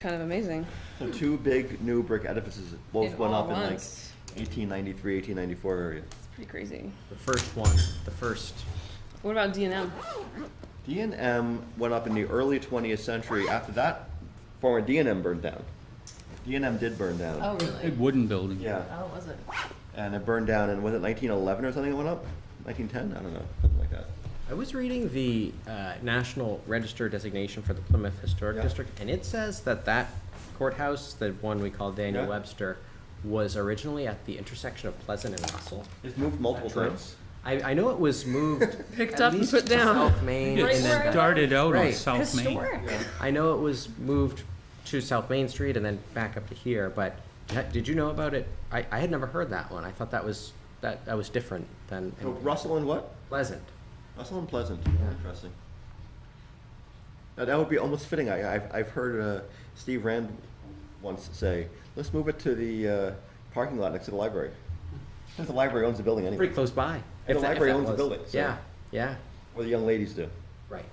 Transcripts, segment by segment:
kind of amazing. So 2 big new brick edifices both In went all up in like once. 1893, 1894 area. It's pretty crazy. The first. What about D&M? D&M went up in the early 20th century. After that, former D&M burned down. D&M did burn down. Oh, really? Big wooden building. Yeah. Oh, was it? And it burned down in, was it 1911 or something that went up? 1910? I don't know. Something like that. I was reading the National Register designation for the Plymouth Historic Yeah. District, and it says that courthouse, the one we call Daniel Yeah. Webster, was originally at the intersection of Pleasant and Russell. It's moved multiple True. times. I know it was moved Picked at up and least put to down. South Main, It Right and then where I back. started out on Right. South Main. Historic. I know it was moved to South Main Street and then back up to here, but did you know about it? I had never heard that one. I thought that was different than So Russell and what? Pleasant. Russell and Pleasant. Interesting. Now, that would be almost fitting. I've heard Steve Rand once say, let's move it to the parking lot next to the library. Since the library owns the building anyway. Pretty close by. And the that- library that owns the was. building, so- Yeah, yeah, Or the young ladies do. right.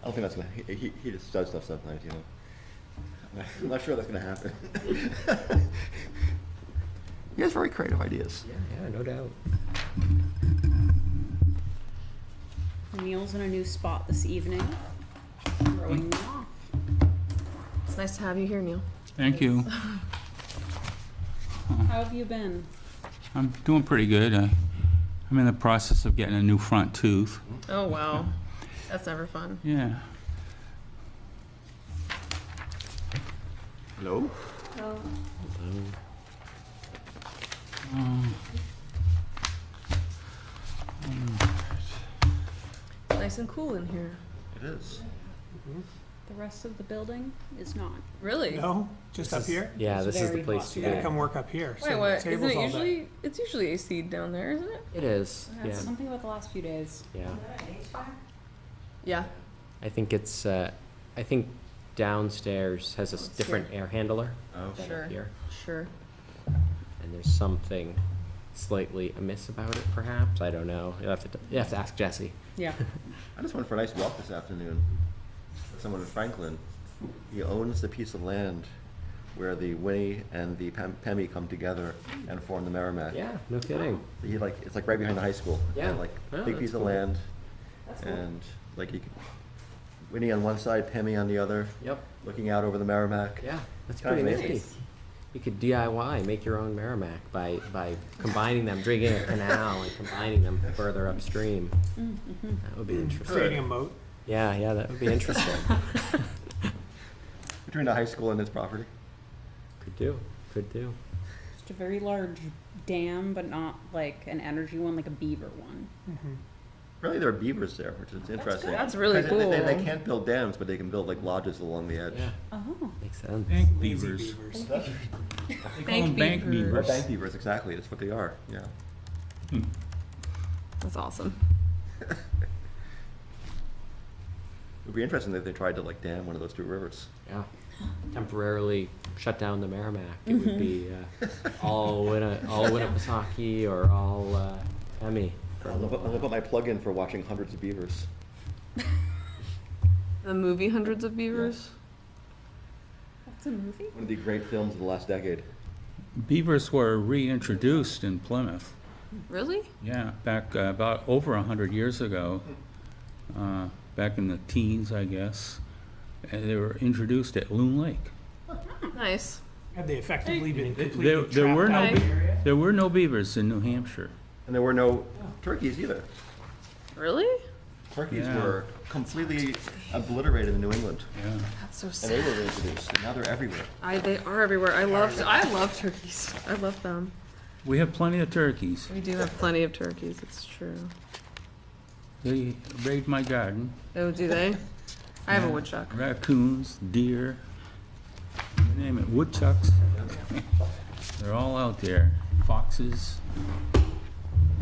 I don't think that's gonna. He just does stuff sometimes, you know. I'm not sure that's gonna happen. He has very creative ideas. Yeah, no doubt. Neil's in a new spot this evening. Throwing me off. It's nice to have you here, Neil. Thank you. How have you been? I'm doing pretty good. I'm in the process of getting a new front tooth. Oh, wow. That's never fun. Yeah. Hello. Nice and cool in here. It is. The rest of the building is not. Really? No, just up here? Yeah, It's this is the very place hot to You gotta be. come work up here. Wait, what? Tables Isn't it all day. usually? It's usually AC down there, isn't it? It is, yeah, That's something about the last few days. yeah. Yeah. I think it's, I think downstairs has a different air handler Oh. than Sure. up here. Sure. And there's something slightly amiss about it, perhaps. I don't know. You have to ask Jesse. Yeah. I just went for a nice walk this afternoon with someone in Franklin. He owns the piece of land where the Winnie and the Pemmy come together and form the Merrimack. Yeah, no kidding. He it's like right behind the high school. Yeah. And, like Oh, big that's piece of cool. land, That's cool. and like Winnie on one side, Pemmy on the other, Yep. looking out over the Merrimack. Yeah, that's Kinda pretty amazing. nifty. You could DIY, make your own Merrimack by combining them, digging a canal and combining them further upstream. That would be interesting. Creating a moat. Yeah, that would be interesting. Between the high school and its property. Could do. Just a very large dam, but not like an energy one, like a beaver one. Really, there are beavers there, which is interesting. That's really 'Cause cool. They can't build dams, but they can build like lodges along the edge. Yeah, Oh. makes sense. Bank Lazy beavers. beavers. They call Bank them bank beavers. Or beavers. bank beavers, exactly. That's what they are. Yeah. That's awesome. It would be interesting if they tried to like dam one of those 2 rivers. Yeah. Temporarily shut down the Merrimack. It would be all Winnipesaukee or all Emmy. I'm gonna put my plug in for watching hundreds of beavers. The movie Hundreds of Beavers. That's a movie? One of the great films of the last decade. Beavers were reintroduced in Plymouth. Really? Yeah, back about over 100 years ago, back in the teens, I guess. And they were introduced at Loon Lake. Nice. Have they effectively been completely There were trapped no out of the area? there were no beavers in New Hampshire. And there were no turkeys either. Really? Turkeys Yeah. were completely obliterated in New England. Yeah. That's so And they sad. were reintroduced, and now they're everywhere. They are everywhere. I love turkeys. I love them. We have plenty of turkeys. We do have plenty of turkeys. It's true. They raid my garden. Oh, do they? I have a Yeah. woodchuck. Raccoons, deer, you name it, woodchucks. They're all out there. Foxes,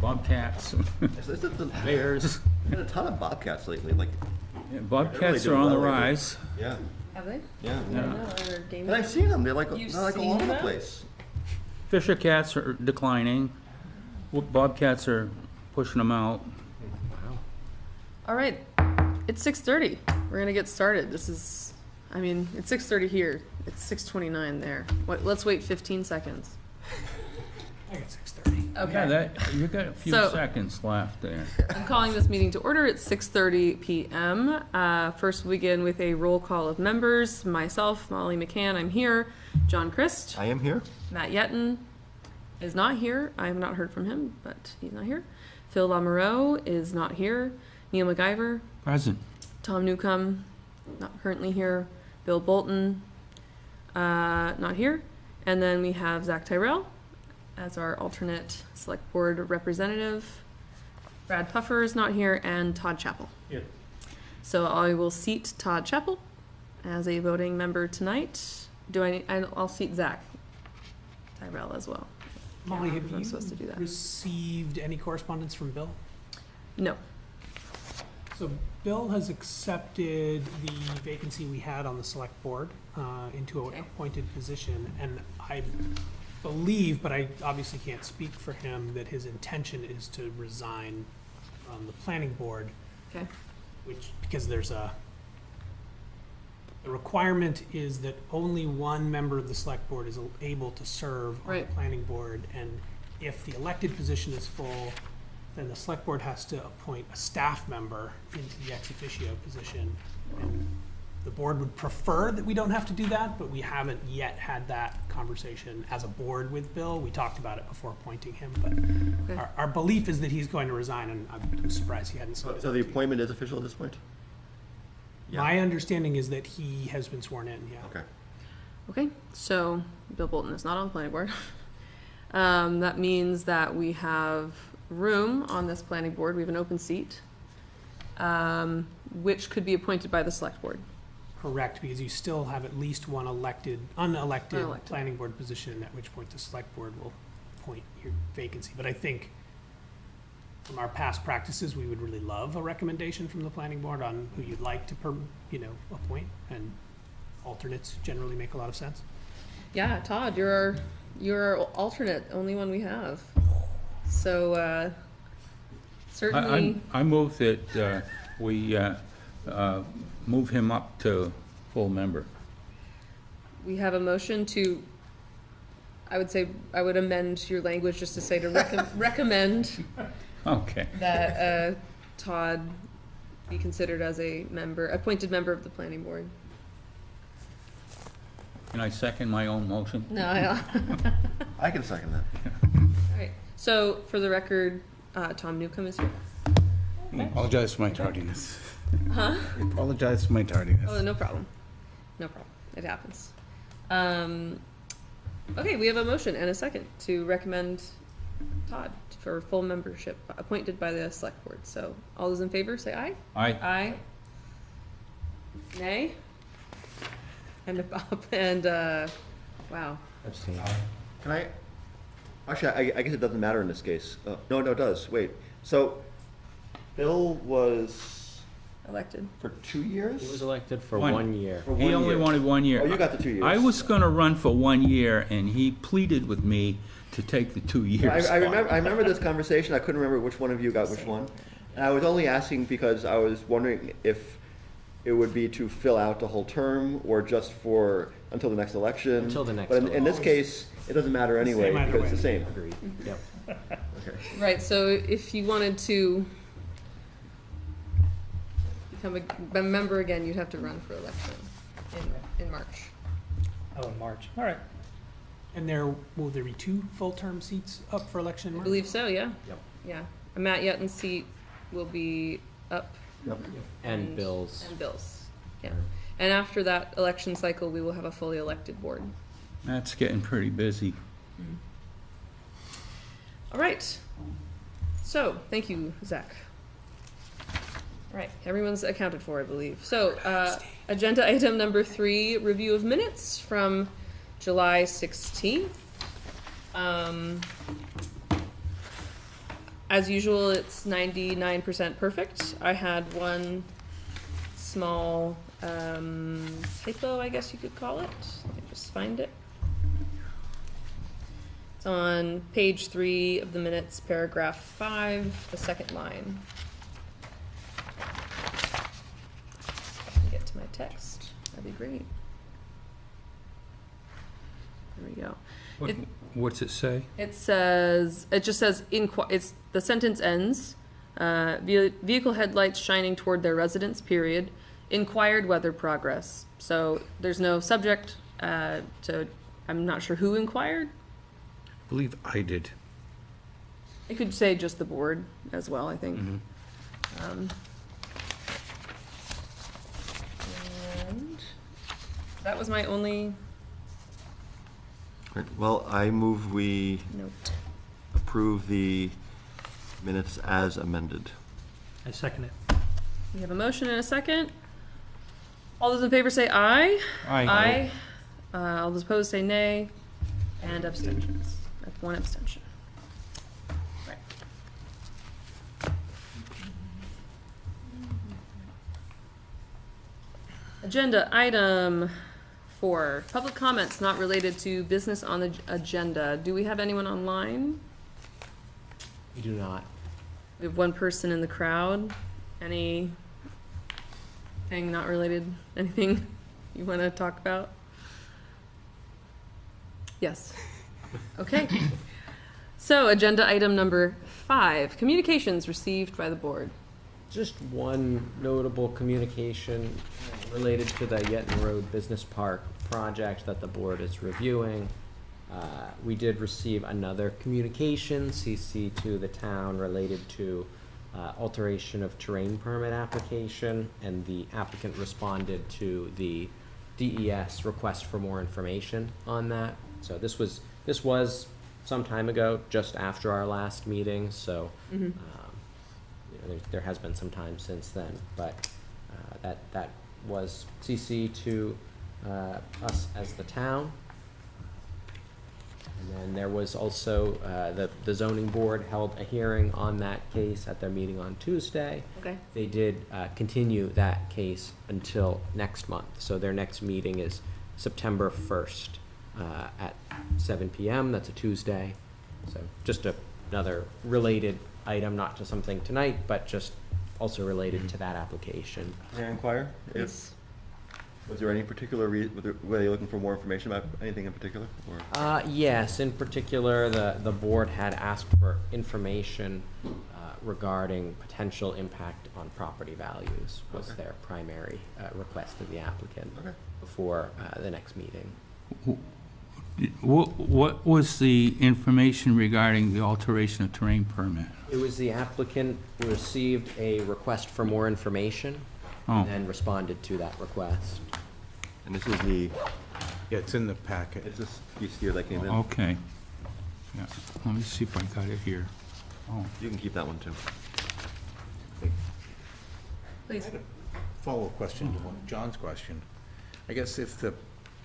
bobcats, There's bears. been a ton of bobcats lately. Like, Yeah, bobcats doing are on the well lately. rise. yeah, Have they? yeah. Yeah. And I've seen them. They're like You've all seen over the them? place. Fisher cats are declining. Bobcats are pushing them out. All right. It's 6:30. We're gonna get started. This is, I mean, it's 6:30 here. It's 6:29 there. Let's wait 15 seconds. I got 6:30. Okay. Yeah, that, you got a few So- seconds left there. I'm calling this meeting to order at 6:30 p.m. First, we'll begin with a roll call of members. Myself, Molly McCann, I'm here. John Christ, I am here. Matt Yetton is not here. I have not heard from him, but he's not here. Phil Lamoureux is not here. Neil MacGyver, Present. Tom Newcomb, not currently here. Bill Bolton, not here. And then we have Zach Tyrell as our alternate select board representative. Brad Puffer is not here, and Todd Chappell. Here. So I will seat Todd Chappell as a voting member tonight. I'll seat Zach Tyrell as well. Molly, Yeah, have I'm you supposed to do that. received any correspondence from Bill? No. So Bill has accepted the vacancy we had on the select board into an Okay. appointed position. And I believe, but I obviously can't speak for him, that his intention is to resign from the planning board, Okay. which, because there's the requirement is that only one member of the select board is able to serve on the Right. planning board. And if the elected position is full, then the select board has to appoint a staff member into the ex officio position. And the board would prefer that we don't have to do that, but we haven't yet had that conversation as a board with Bill. We talked about it before appointing him, but Okay. our belief is that he's going to resign, and I'm surprised he hadn't. So the appointment is official at this point? Yeah. My understanding is that he has been sworn in, yeah. Okay. Okay, so Bill Bolton is not on the planning board. That means that we have room on this planning board. We have an open seat, which could be appointed by the select board. Correct, because you still have at least one unelected Unelected. planning board position, at which point the select board will appoint your vacancy. But I think from our past practices, we would really love a recommendation from the planning board on who you'd like to, appoint, and alternates generally make a lot of sense. Yeah, Todd, you're our alternate, only one we have. So, certainly, I move that we move him up to full member. we have a motion to, I would amend your language just to say to recommend Okay. that Todd be considered as a appointed member of the planning board. Can I second my own motion? No, all I can second that. right. So, for the record, Tom Newcomb is here. I apologize for my tardiness. Huh? I apologize for my tardiness. Oh, no problem. No problem. It happens. Okay, we have a motion and a second to recommend Todd for full membership, appointed by the select board. So, all those in favor, say aye. Aye. Aye. Nay. And wow. Abstain. Can I, actually, I guess it doesn't matter in this case. No, it does. Wait. So Bill was Elected. for 2 years? He was elected for One. 1 year. For He 1 only year. wanted 1 year. Oh, you got the 2 years. I was gonna run for 1 year, and he pleaded with me to take the 2 years. I remember this conversation. I couldn't remember which one of you got which one. And I was only asking because I was wondering if it would be to fill out the whole term or just for until the next election. Until the next But in this election. case, it doesn't matter anyway Same either because it's the way. same. Agreed. Yep. Okay. Right, so if you wanted to become a member again, you'd have to run for election in March. Oh, in March. All right. And will there be 2 full-term seats up for election in I March? believe so, yeah. Yep. Yeah. A Matt Yetton's seat will be up. Yep. And Bill's. And Bill's, yeah. And after that election cycle, we will have a fully elected board. That's getting pretty busy. All right. So, thank you, Zach. All right, everyone's accounted for, I believe. So, agenda item number 3, review of minutes from July 16th. As usual, it's 99% perfect. I had one small typo, I guess you could call it. Let me just find it. It's on page 3 of the minutes, paragraph 5, the second line. text, that'd be great. There we go. What- It- What's it say? It just says, the sentence ends, vehicle headlights shining toward their residence, period, inquired weather progress. So there's no subject, I'm not sure who inquired. I believe I did. It could say just the board as well, I think. Mhm. And that was my only Right, well, I move we note. approve the minutes as amended. I second it. We have a motion and a second. All those in favor say aye. Aye. All those opposed say nay. And abstentions. That's one abstention. Right. Agenda item 4, public comments not related to business on the agenda. Do we have anyone online? We do not. We have one person in the crowd. Anything not related, anything you want to talk about? Yes. Okay. So, agenda item number 5, communications received by the board. Just one notable communication related to the Yetton Road Business Park project that the board is reviewing. We did receive another communication, CC to the town, related to alteration of terrain permit application, and the applicant responded to the DES request for more information on that. So this was some time ago, just after our last meeting, so you know, there has been some time since then, but that was CC to us as the town. And then there was also, the zoning board held a hearing on that case at their meeting on Tuesday. Okay. They did continue that case until next month, so their next meeting is September 1st at 7 p.m., that's a Tuesday. So just another related item, not to something tonight, but just also related to that application. May I inquire? Yes. Was there any particular were they looking for more information about anything in particular? Or? Yes, in particular, the board had asked for information regarding potential impact on property values was Okay. their primary request of the applicant Okay. before the next meeting. What was the information regarding the alteration of terrain permit? It was the applicant who received a request for more information and Oh, then responded to that request. And this is the Yeah, it's in the packet. is this piece here that came in? okay. Yeah, let me see if I got it here. Oh, You can keep that one too. Please. Follow-up question to John's question. I guess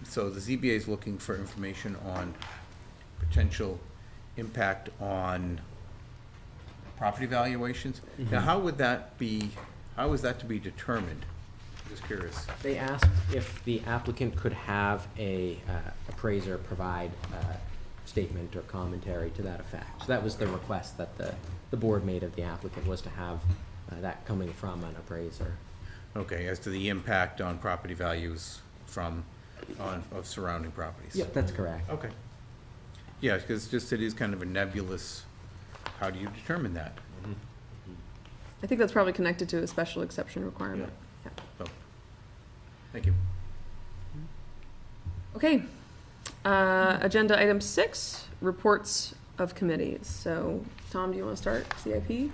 so the ZBA is looking for information on potential impact on property valuations. Now, how is that to be determined? Just curious. They asked if the applicant could have a appraiser provide a statement or commentary to that effect. So that was the request that the board made of the applicant, was to have that coming from an appraiser. Okay, as to the impact on property values of surrounding properties. Yep, that's correct. Okay. Yeah, because it is kind of a nebulous, how do you determine that? I think that's probably connected to a special exception requirement. Yeah. So, thank you. Okay. Agenda item 6, reports of committees. So, Tom, do you want to start? CIP?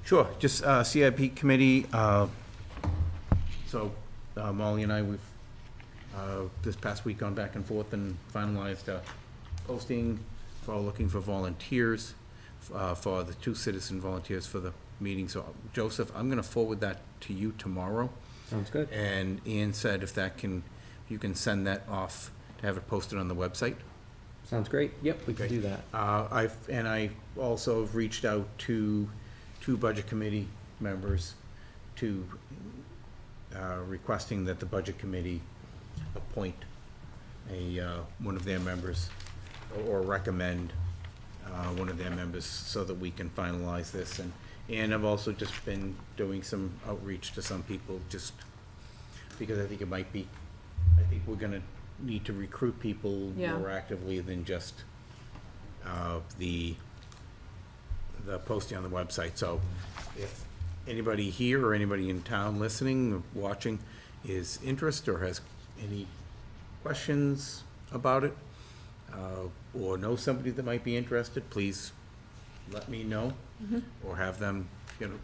Sure, just CIP committee, so Molly and I, we've this past week gone back and forth and finalized a posting for looking for volunteers, for the 2 citizen volunteers for the meeting. So Joseph, I'm gonna forward that to you tomorrow. Sounds good. And Ian said if you can send that off to have it posted on the website. Sounds great. Yep, we can Okay. do that. I also have reached out to 2 budget committee members to, requesting that the budget committee appoint one of their members or recommend, one of their members so that we can finalize this. And I've also just been doing some outreach to some people, just because I think it might be, I think we're gonna need to recruit people Yeah. more actively than just, the posting on the website. So if anybody here or anybody in town listening or watching is interested or has any questions about it, or know somebody that might be interested, please let me know, or have them, get in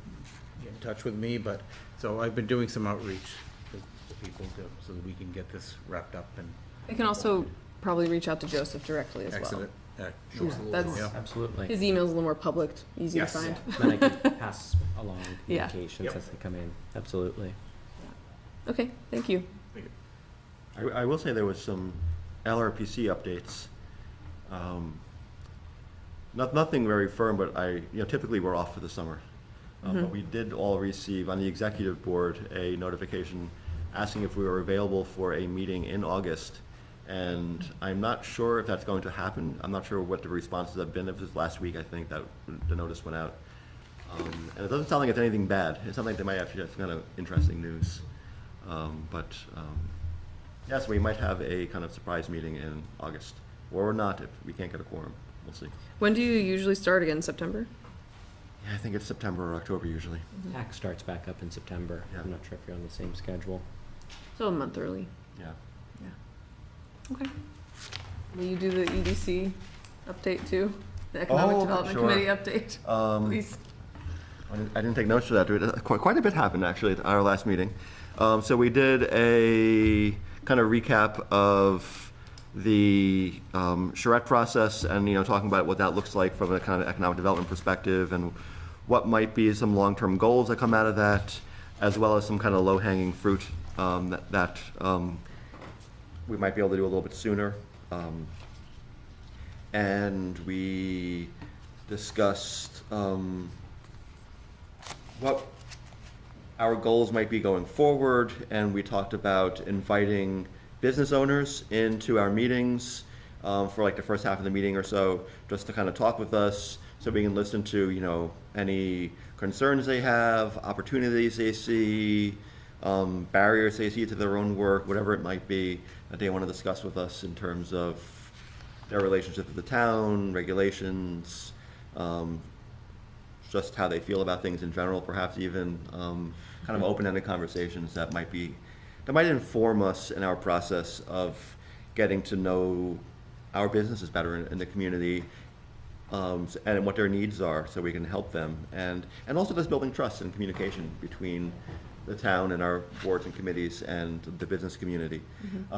touch with me. But, so I've been doing some outreach to people so that we can get this wrapped up and I can also probably reach out to Joseph directly as well. excellent. that's- Yeah. Absolutely. His email's a little more public, easy Yes. to find. Then I can pass along Yeah. communications Yep. as they come in. Absolutely. Okay, thank you. I will say there was some LRPC updates. Nothing very firm, but typically we're off for the summer. But we did all receive, on the executive board, a notification asking if we were available for a meeting in August. And I'm not sure if that's going to happen. I'm not sure what the responses have been. It was last week, I think, that the notice went out. And it doesn't sound like it's anything bad. It sounds like they might actually have some kind of interesting news. Yes, we might have a kind of surprise meeting in August, or not if we can't get a quorum. We'll see. When do you usually start again? September? Yeah, I think it's September or October usually. TAC starts back up in September. Yeah. I'm not sure if you're on the same schedule. So a month early. Yeah. Okay. Will you do the EDC update too? The Economic Oh, Development sure. Committee update, please? I didn't take notes for that. Quite a bit happened actually at our last meeting. So we did a kind of recap of the charrette process and, talking about what that looks like from a kind of economic development perspective and what might be some long-term goals that come out of that, as well as some kind of low-hanging fruit that we might be able to do a little bit sooner. And we discussed what our goals might be going forward, and we talked about inviting business owners into our meetings for like the first half of the meeting or so, just to kind of talk with us so we can listen to, any concerns they have, opportunities they see, barriers they see to their own work, whatever it might be that they want to discuss with us in terms of their relationship with the town, regulations, just how they feel about things in general, perhaps even kind of open-ended conversations that might inform us in our process of getting to know our businesses better in the community, and what their needs are so we can help them, and also just building trust and communication between the town and our boards and committees and the business community.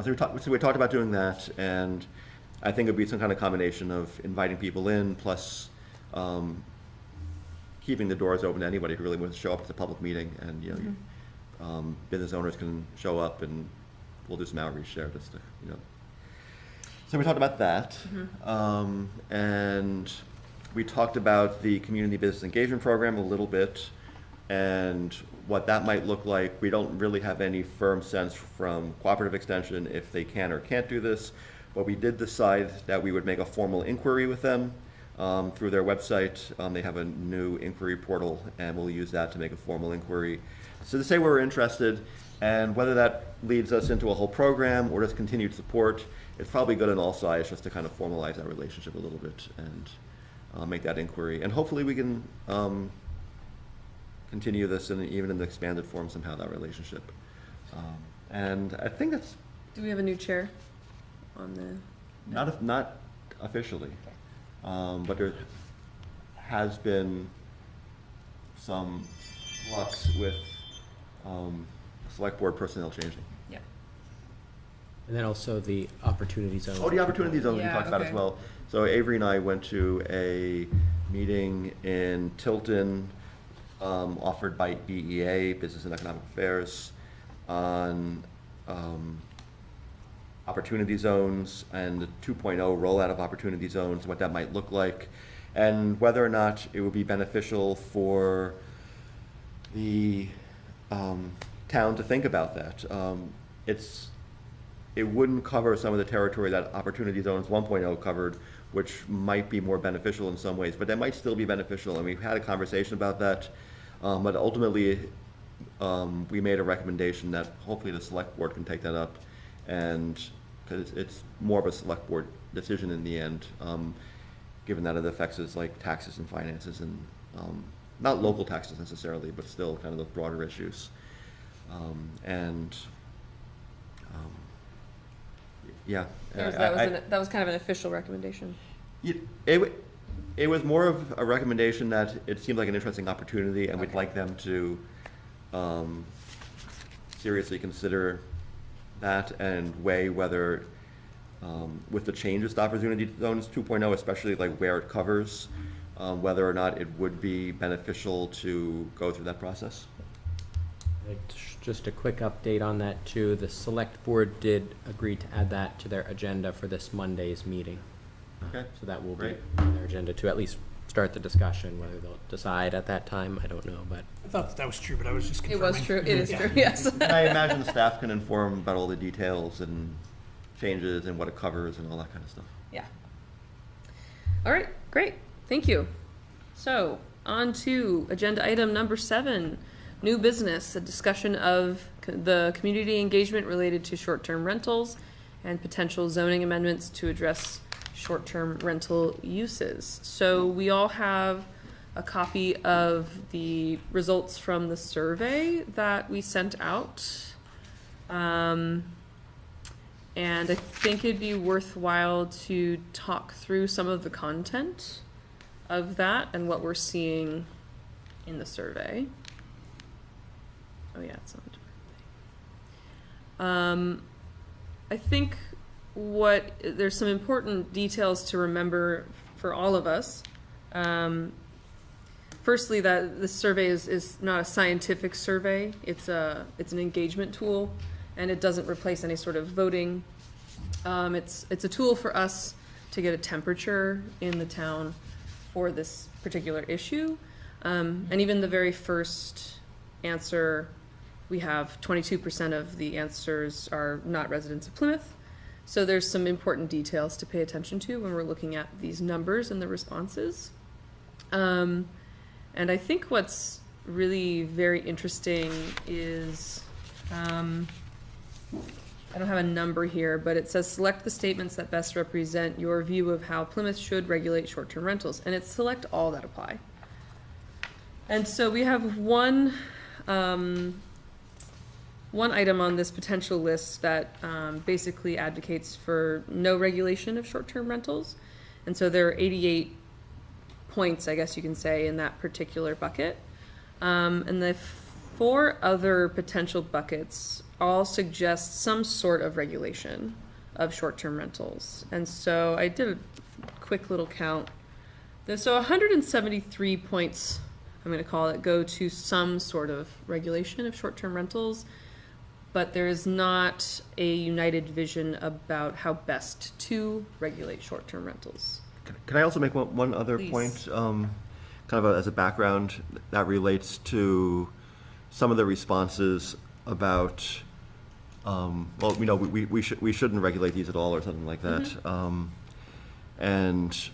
So we talked about doing that, and I think it'd be some kind of combination of inviting people in plus keeping the doors open to anybody who really wants to show up at the public meeting, and business owners can show up, and we'll do some outreach there just to. So we talked about that, and we talked about the community business engagement program a little bit, and what that might look like. We don't really have any firm sense from Cooperative Extension if they can or can't do this, but we did decide that we would make a formal inquiry with them through their website. They have a new inquiry portal, and we'll use that to make a formal inquiry. So to say we're interested, and whether that leads us into a whole program or just continued support, it's probably good on all sides just to kind of formalize that relationship a little bit and make that inquiry. And hopefully we can continue this even in the expanded form somehow, that relationship. And I think that's Do we have a new chair on the? not officially, but there has been some flux with select board personnel changing. Yeah. And then also the opportunity zone. Oh, the opportunity zone we Yeah, talked about as okay. well. So Avery and I went to a meeting in Tilton, offered by BEA, Business and Economic Affairs, on opportunity zones and the 2.0 rollout of opportunity zones, what that might look like, and whether or not it would be beneficial for the town to think about that. It wouldn't cover some of the territory that Opportunity Zones 1.0 covered, which might be more beneficial in some ways, but that might still be beneficial, and we've had a conversation about that. But ultimately, we made a recommendation that hopefully the select board can take that up, and, because it's more of a select board decision in the end, given that it affects us like taxes and finances and, not local taxes necessarily, but still kind of the broader issues. Yeah. That was kind of an official recommendation. It was more of a recommendation that it seemed like an interesting opportunity, and we'd Okay. like them to seriously consider that and weigh whether, with the changes to Opportunity Zones 2.0, especially like where it covers, whether or not it would be beneficial to go through that process. Just a quick update on that too. The select board did agree to add that to their agenda for this Monday's meeting. Okay. So that will be Great. on their agenda to at least start the discussion. Whether they'll decide at that time, I don't know, but I thought that was true, but I was just It confirming. was true. It is Yeah. true. Yes. And I imagine staff can inform about all the details and changes and what it covers and all that kind of stuff. Yeah. All right, great. Thank you. So, on to agenda item number 7, new business, a discussion of the community engagement related to short-term rentals and potential zoning amendments to address short-term rental uses. So we all have a copy of the results from the survey that we sent out. And I think it'd be worthwhile to talk through some of the content of that and what we're seeing in the survey. Oh yeah, it's on a different thing. I think there's some important details to remember for all of us. Firstly, that this survey is not a scientific survey. It's an engagement tool, and it doesn't replace any sort of voting. It's a tool for us to get a temperature in the town for this particular issue. And even the very first answer, we have 22% of the answers are not residents of Plymouth. So there's some important details to pay attention to when we're looking at these numbers and the responses. And I think what's really very interesting is, I don't have a number here, but it says select the statements that best represent your view of how Plymouth should regulate short-term rentals, and it's select all that apply. And so we have one item on this potential list that basically advocates for no regulation of short-term rentals. And so there are 88 points, I guess you can say, in that particular bucket. And the 4 other potential buckets all suggest some sort of regulation of short-term rentals. And so I did a quick little count. So 173 points, I'm going to call it, go to some sort of regulation of short-term rentals, but there is not a united vision about how best to regulate short-term rentals. Can I also make one other Please. point, kind of as a background that relates to some of the responses about, well, you know, we shouldn't regulate these at all or something like that, and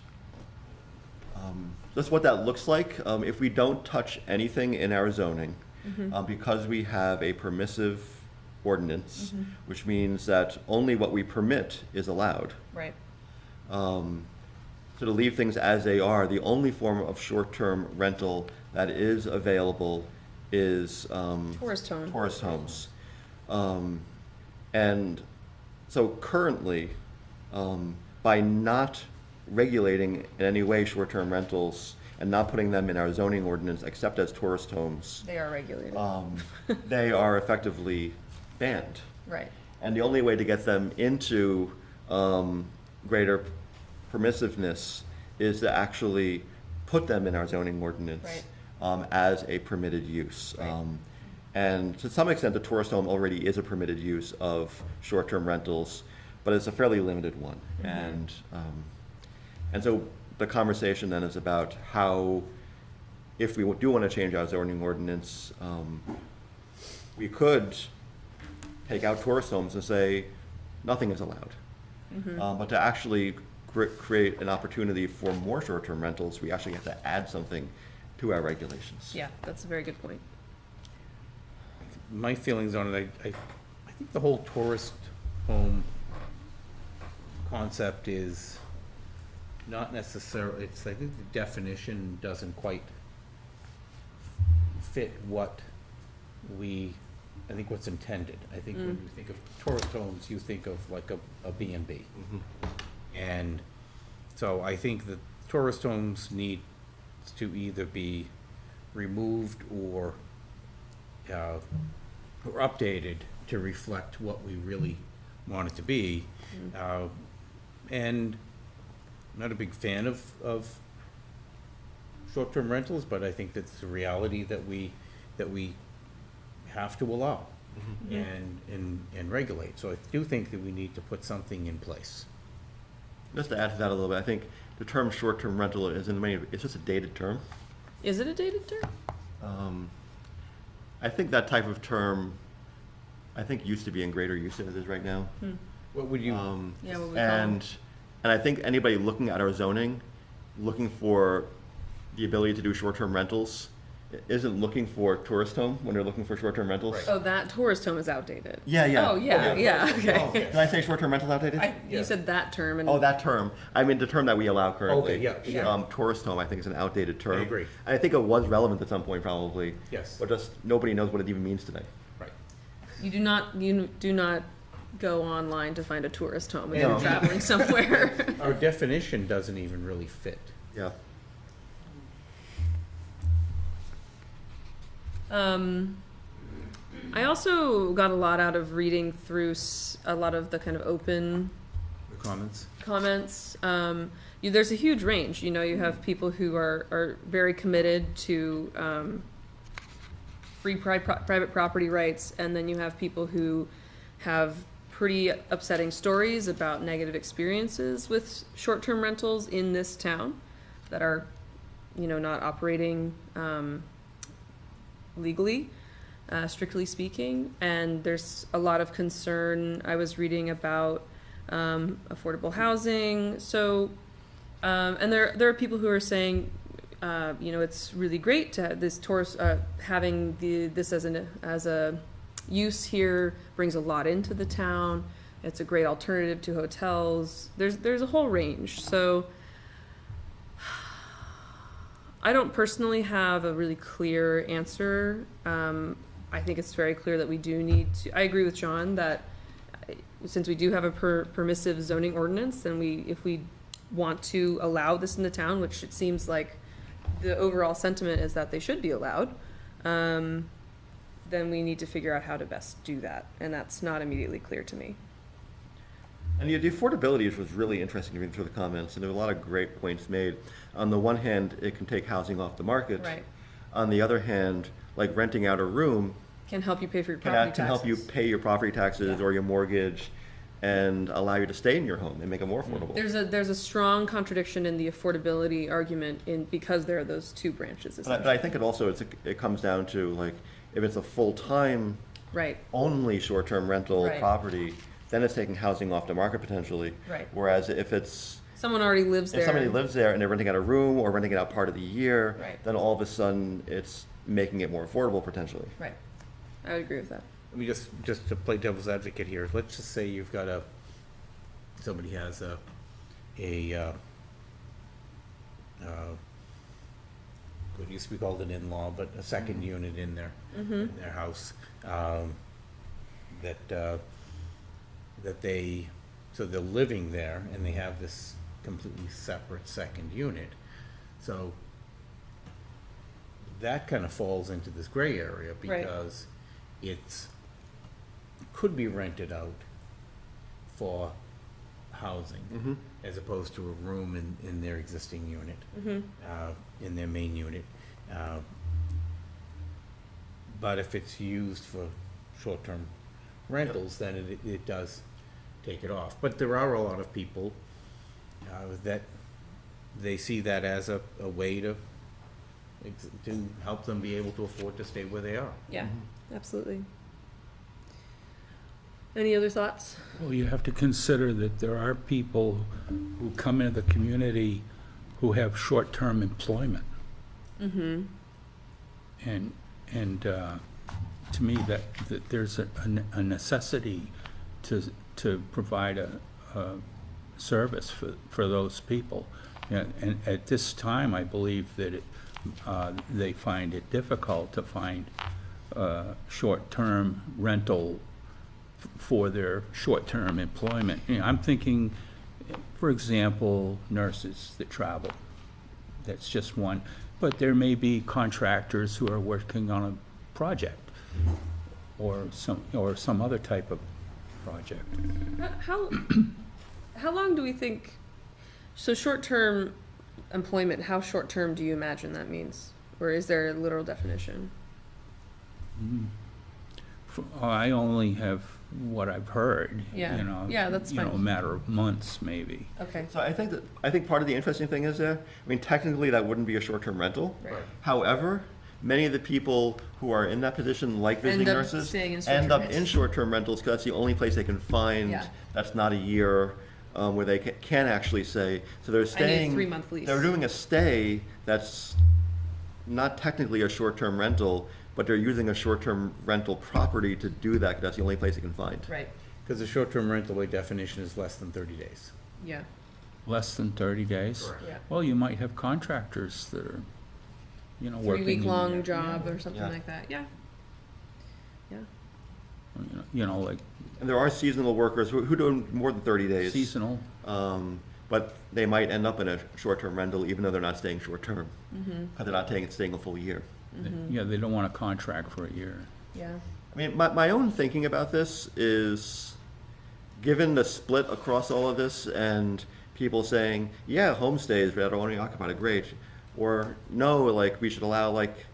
just what that looks like if we don't touch anything in our zoning, because we have a permissive ordinance, which means that only what we permit is allowed. Right. So to leave things as they are, the only form of short-term rental that is available is Tourist home. tourist homes. And so currently, by not regulating in any way short-term rentals and not putting them in our zoning ordinance except as tourist homes, They are regulated. they are effectively banned. Right. And the only way to get them into greater permissiveness is to actually put them in our zoning ordinance as a permitted use. Right. And to some extent, the tourist home already is a permitted use of short-term rentals, but it's a fairly limited one. And so the conversation then is about how, if we do want to change our zoning ordinance, we could take out tourist homes and say nothing is allowed. But to actually create an opportunity for more short-term rentals, we actually have to add something to our regulations. Yeah, that's a very good point. my feelings on it, I think the whole tourist home concept is not necessarily, I think the definition doesn't quite fit what I think what's intended. I think when you think of tourist homes, you think of like a B&B. And so I think that tourist homes need to either be removed or updated to reflect what we really want it to be. And I'm not a big fan of short-term rentals, but I think that's the reality that we have to allow and regulate. So I do think that we need to put something in place. Just to add to that a little bit, I think the term short-term rental is it's just a dated term. Is it a dated term? I think that type of term, used to be in greater use than it is right now. What would you? Yeah, what we call And I think anybody looking at our zoning, looking for the ability to do short-term rentals, isn't looking for tourist home when they're looking for short-term rentals. Right. Oh, that tourist home is outdated. Yeah, yeah. Oh, yeah, okay. Did I say short-term rentals outdated? You said that term and. Oh, that term. I mean, the term that we allow currently. Okay, yeah. Tourist home, I think, is an outdated term. I agree. And I think it was relevant at some point, probably. Yes. But just nobody knows what it even means today. Right. You do not go online to find a tourist home when No. you're traveling somewhere. Our definition doesn't even really fit. Yeah. I also got a lot out of reading through a lot of the kind of open The comments? comments. There's a huge range. You know, you have people who are very committed to free private property rights, and then you have people who have pretty upsetting stories about negative experiences with short-term rentals in this town that are, not operating legally, strictly speaking. And there's a lot of concern. I was reading about affordable housing. So, and there are people who are saying, it's really great to have this tourist having this as a use here brings a lot into the town. It's a great alternative to hotels. There's a whole range. So I don't personally have a really clear answer. I think it's very clear that we do need to. I agree with John that since we do have a permissive zoning ordinance, then if we want to allow this in the town, which it seems like the overall sentiment is that they should be allowed, then we need to figure out how to best do that, and that's not immediately clear to me. And the affordability was really interesting to read through the comments, and there were a lot of great points made. On the one hand, it can take housing off the market. Right. On the other hand, like renting out a room Can help you pay for your property can help you taxes. pay your property taxes Yeah. or your mortgage and allow you to stay in your home and make it more affordable. There's a strong contradiction in the affordability argument because there are those two branches. But I think it also, it comes down to, like, if it's a full-time, Right. only short-term rental Right. property, then it's taking housing off the market potentially. Right. Whereas if it's, Someone already lives there. if somebody lives there and they're renting out a room or renting it out part of the year, Right. then all of a sudden it's making it more affordable potentially. Right. I would agree with that. Let me just to play devil's advocate here, let's just say you've got somebody has what used to be called an in-law, but a second unit in their house, so they're living there and they have this completely separate second unit. So that kind of falls into this gray area Right. because could be rented out for housing as opposed to a room in their existing unit, in their main unit. But if it's used for short-term rentals, then it does take it off. But there are a lot of people that they see that as a way to help them be able to afford to stay where they are. Yeah, absolutely. Any other thoughts? Well, you have to consider that there are people who come into the community who have short-term employment. Mm-hmm. And to me that there's a necessity to provide a service for those people. And at this time, I believe that they find it difficult to find short-term rental for their short-term employment. I'm thinking, for example, nurses that travel. That's just one. But there may be contractors who are working on a project or some other type of project. How long do we think? So short-term employment. How short-term do you imagine that means, or is there a literal definition? I only have what I've heard. Yeah. You know. Yeah, that's you know, fine. a matter of months, maybe. Okay. So I think part of the interesting thing is I mean, technically that wouldn't be a short-term rental. Right. However, many of the people who are in that position, like visiting End up nurses, staying in end short-term up rentals. in short-term rentals because that's the only place they can find Yeah. that's not a year, where they can actually say, so they're staying. 3-month lease. They're doing a stay that's not technically a short-term rental, but they're using a short-term rental property to do that because that's the only place they can find. Right. Because the short-term rental by definition is less than 30 days. Yeah. Less than 30 days? Yeah. Well, you might have contractors that are, working. 3-week-long job or something Yeah. like that. Yeah. Yeah. Like And there are seasonal workers who do more than 30 days. seasonal. But they might end up in a short-term rental even though they're not staying short-term. Because they're not staying a full year. Yeah, they don't want a contract for a year. Yeah. I mean, my own thinking about this is, given the split across all of this and people saying, yeah, homestays that are owner occupied are great, or no, like we should allow like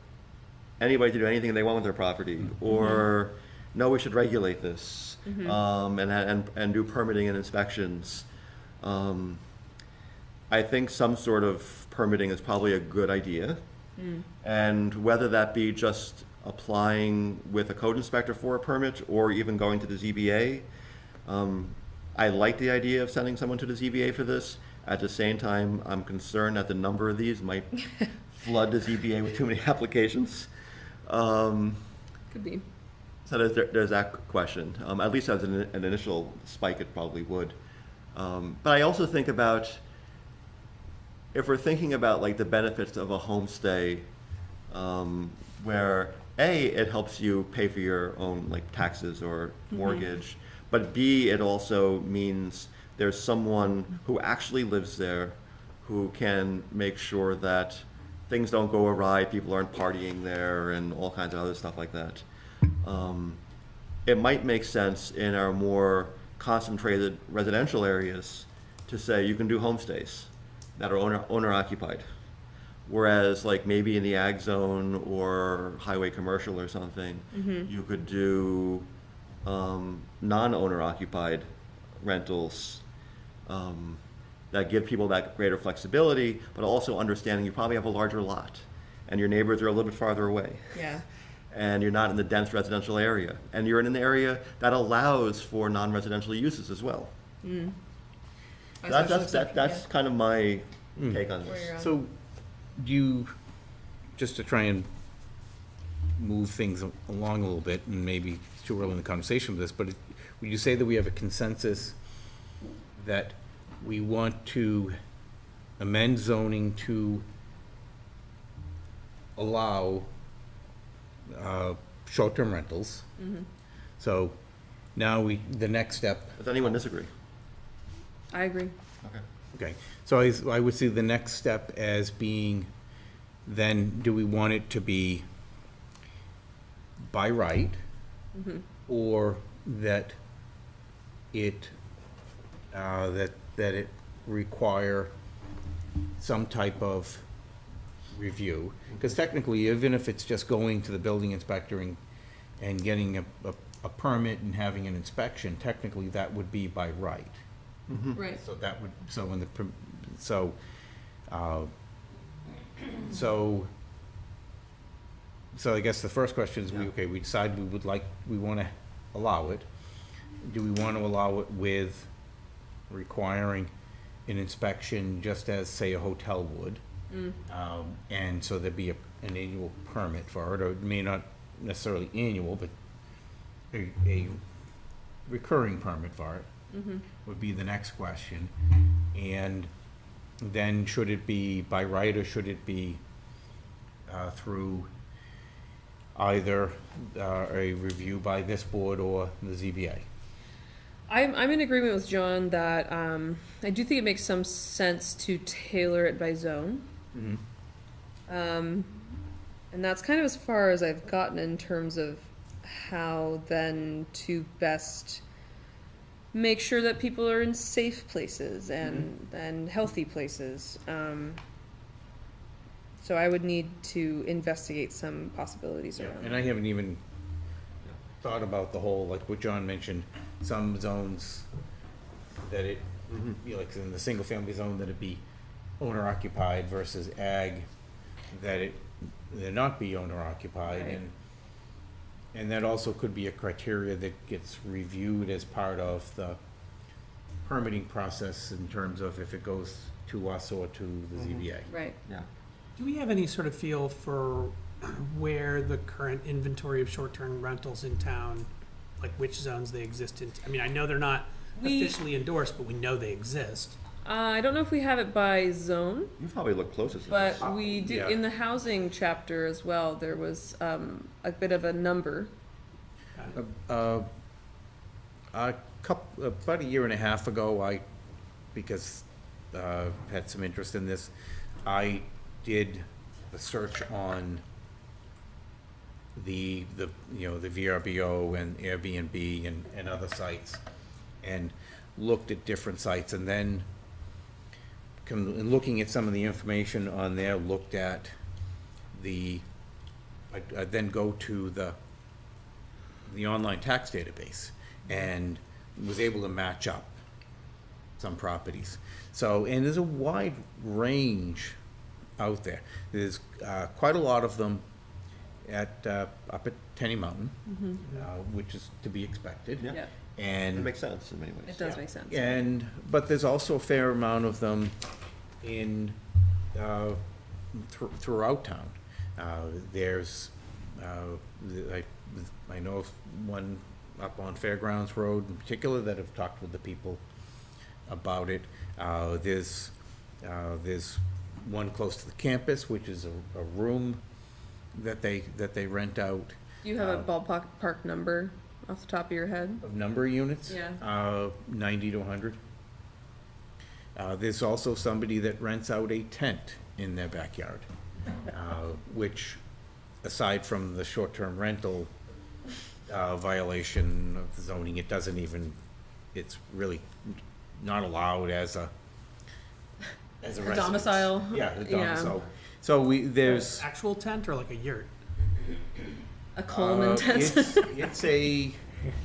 anybody to do anything they want with their property, or no, we should regulate this, and do permitting and inspections. I think some sort of permitting is probably a good idea. And whether that be just applying with a code inspector for a permit or even going to the ZBA, I like the idea of sending someone to the ZBA for this. At the same time, I'm concerned that the number of these might flood the ZBA with too many applications. Could be. So there's that question. At least as an initial spike, it probably would. But I also think about, if we're thinking about like the benefits of a homestay, where A, it helps you pay for your own like taxes or mortgage, but B, it also means there's someone who actually lives there who can make sure that things don't go awry, people aren't partying there and all kinds of other stuff like that. It might make sense in our more concentrated residential areas to say you can do homestays that are owner occupied. Whereas like maybe in the ag zone or highway commercial or something, you could do non-owner occupied rentals that give people that greater flexibility, but also understanding you probably have a larger lot and your neighbors are a little bit farther away. Yeah. And you're not in the dense residential area. And you're in an area that allows for non-residential uses as well. That's kind of my take on this. So, do you, just to try and move things along a little bit, and maybe it's too early in the conversation with this, but would you say that we have a consensus that we want to amend zoning to allow short-term rentals? So now the next step. Does anyone disagree? I agree. Okay. So I would see the next step as being, then, do we want it to be by right? Or that it, that it require some type of review? Because technically, even if it's just going to the building inspector and getting a permit and having an inspection, technically that would be by right. Right. So that would, so when so I guess the first question is, we decide we want to allow it. Do we want to allow it with requiring an inspection just as, say, a hotel would? And so there'd be an annual permit for it, or it may not necessarily annual, but a recurring permit for it would be the next question. And then should it be by right, or should it be through either a review by this board or the ZBA? I'm in agreement with John that I do think it makes some sense to tailor it by zone. And that's kind of as far as I've gotten in terms of how then to best make sure that people are in safe places and healthy places. So I would need to investigate some possibilities around And I haven't even thought about the whole, like what John mentioned, some zones that it, you know, like in the single-family zone, that it be owner-occupied versus ag, that it not be owner-occupied. Right. And that also could be a criteria that gets reviewed as part of the permitting process in terms of if it goes to us or to the ZBA. Right. Yeah. Do we have any sort of feel for where the current inventory of short-term rentals in town, like which zones they exist in? I mean, I know they're not officially endorsed, but we know they exist. I don't know if we have it by zone, You probably look closest to but this. we do Yeah. in the housing chapter as well. There was a bit of a number. About a year and a half ago, because had some interest in this, I did a search on the VRBO and Airbnb and other sites, and looked at different sites, and then looking at some of the information on there, looked at I then go to the online tax database and was able to match up some properties. So, and there's a wide range out there. There's quite a lot of them up at Tenny Mountain, which is to be expected. Yeah. Yeah, It And makes sense in many ways. it does make sense. but there's also a fair amount of them in throughout town. There's I know of one up on Fairgrounds Road in particular that have talked with the people about it. There's one close to the campus, which is a room that they rent out. Do you have a ballpark number off the top of your head? Of number of units? Yeah. 90 to 100. There's also somebody that rents out a tent in their backyard, which, aside from the short-term rental violation of the zoning, it's really not allowed as a residence. Domicile. Yeah, a Yeah. domicile. So there's. Actual tent or like a yurt? A Coleman tent. It's a.